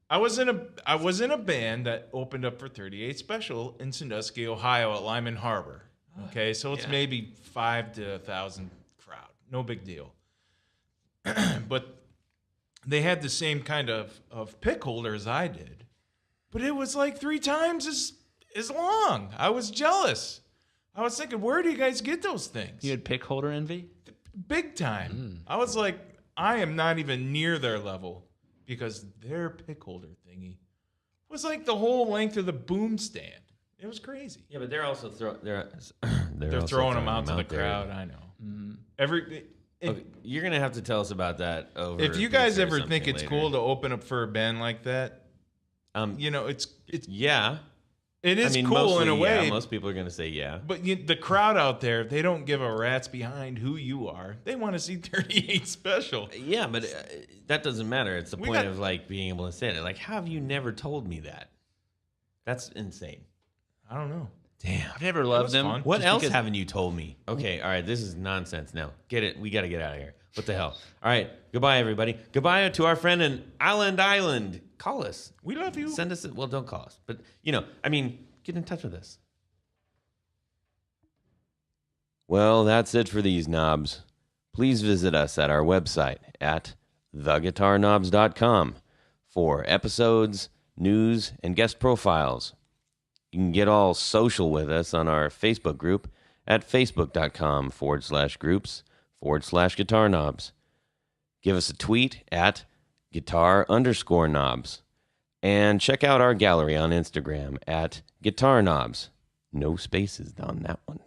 S3: I was in a band that opened up for 38 Special in Sandusky, Ohio, at Lyman Harbor. Okay, so it's maybe 5 to 1,000 crowd. No big deal. But they had the same kind of pick holder as I did, but it was like 3 times as long. I was jealous. I was thinking, where do you guys get those things?
S4: You had pick holder envy?
S3: Big time. I was like, I am not even near their level because their pick holder thingy was like the whole length of the boom stand. It was crazy.
S1: Yeah, but they're also
S3: They're
S1: also
S3: throwing them out to the
S1: there.
S3: crowd. I know.
S1: Okay, you're gonna have to tell us about that over.
S3: If you
S1: pizza
S3: guys
S1: or
S3: ever
S1: something
S3: think it's
S1: later.
S3: cool to open up for a band like that, it's
S1: yeah,
S3: it is cool
S1: mostly,
S3: in a way.
S1: Yeah, most people are gonna say yeah.
S3: But the crowd out there, they don't give a rat's behind who you are. They want to see 38 Special.
S1: Yeah, but that doesn't matter. It's the
S3: We
S1: point
S3: got-
S1: of like being able to say it. Like, how have you never told me that? That's insane.
S3: I don't know.
S1: Damn.
S4: I've never loved
S3: was
S4: them.
S3: fun.
S1: What
S4: just
S1: else
S4: because-
S1: haven't you told me? Okay, all right, this is nonsense now. Get it? We got to get out of here. What the hell? All right, goodbye, everybody. Goodbye to our friend in Island. Call us.
S3: We love you.
S1: Send us. Well, don't call us, but get in touch with us. Well, that's it for these knobs. Please visit us at our website at theguitarknobs.com for episodes, news, and guest profiles. You can get all social with us on our Facebook group at facebook.com/groups/guitarknobs. Give us a tweet at guitar_knobs. And check out our gallery on Instagram at guitarknobs. No spaces on that one.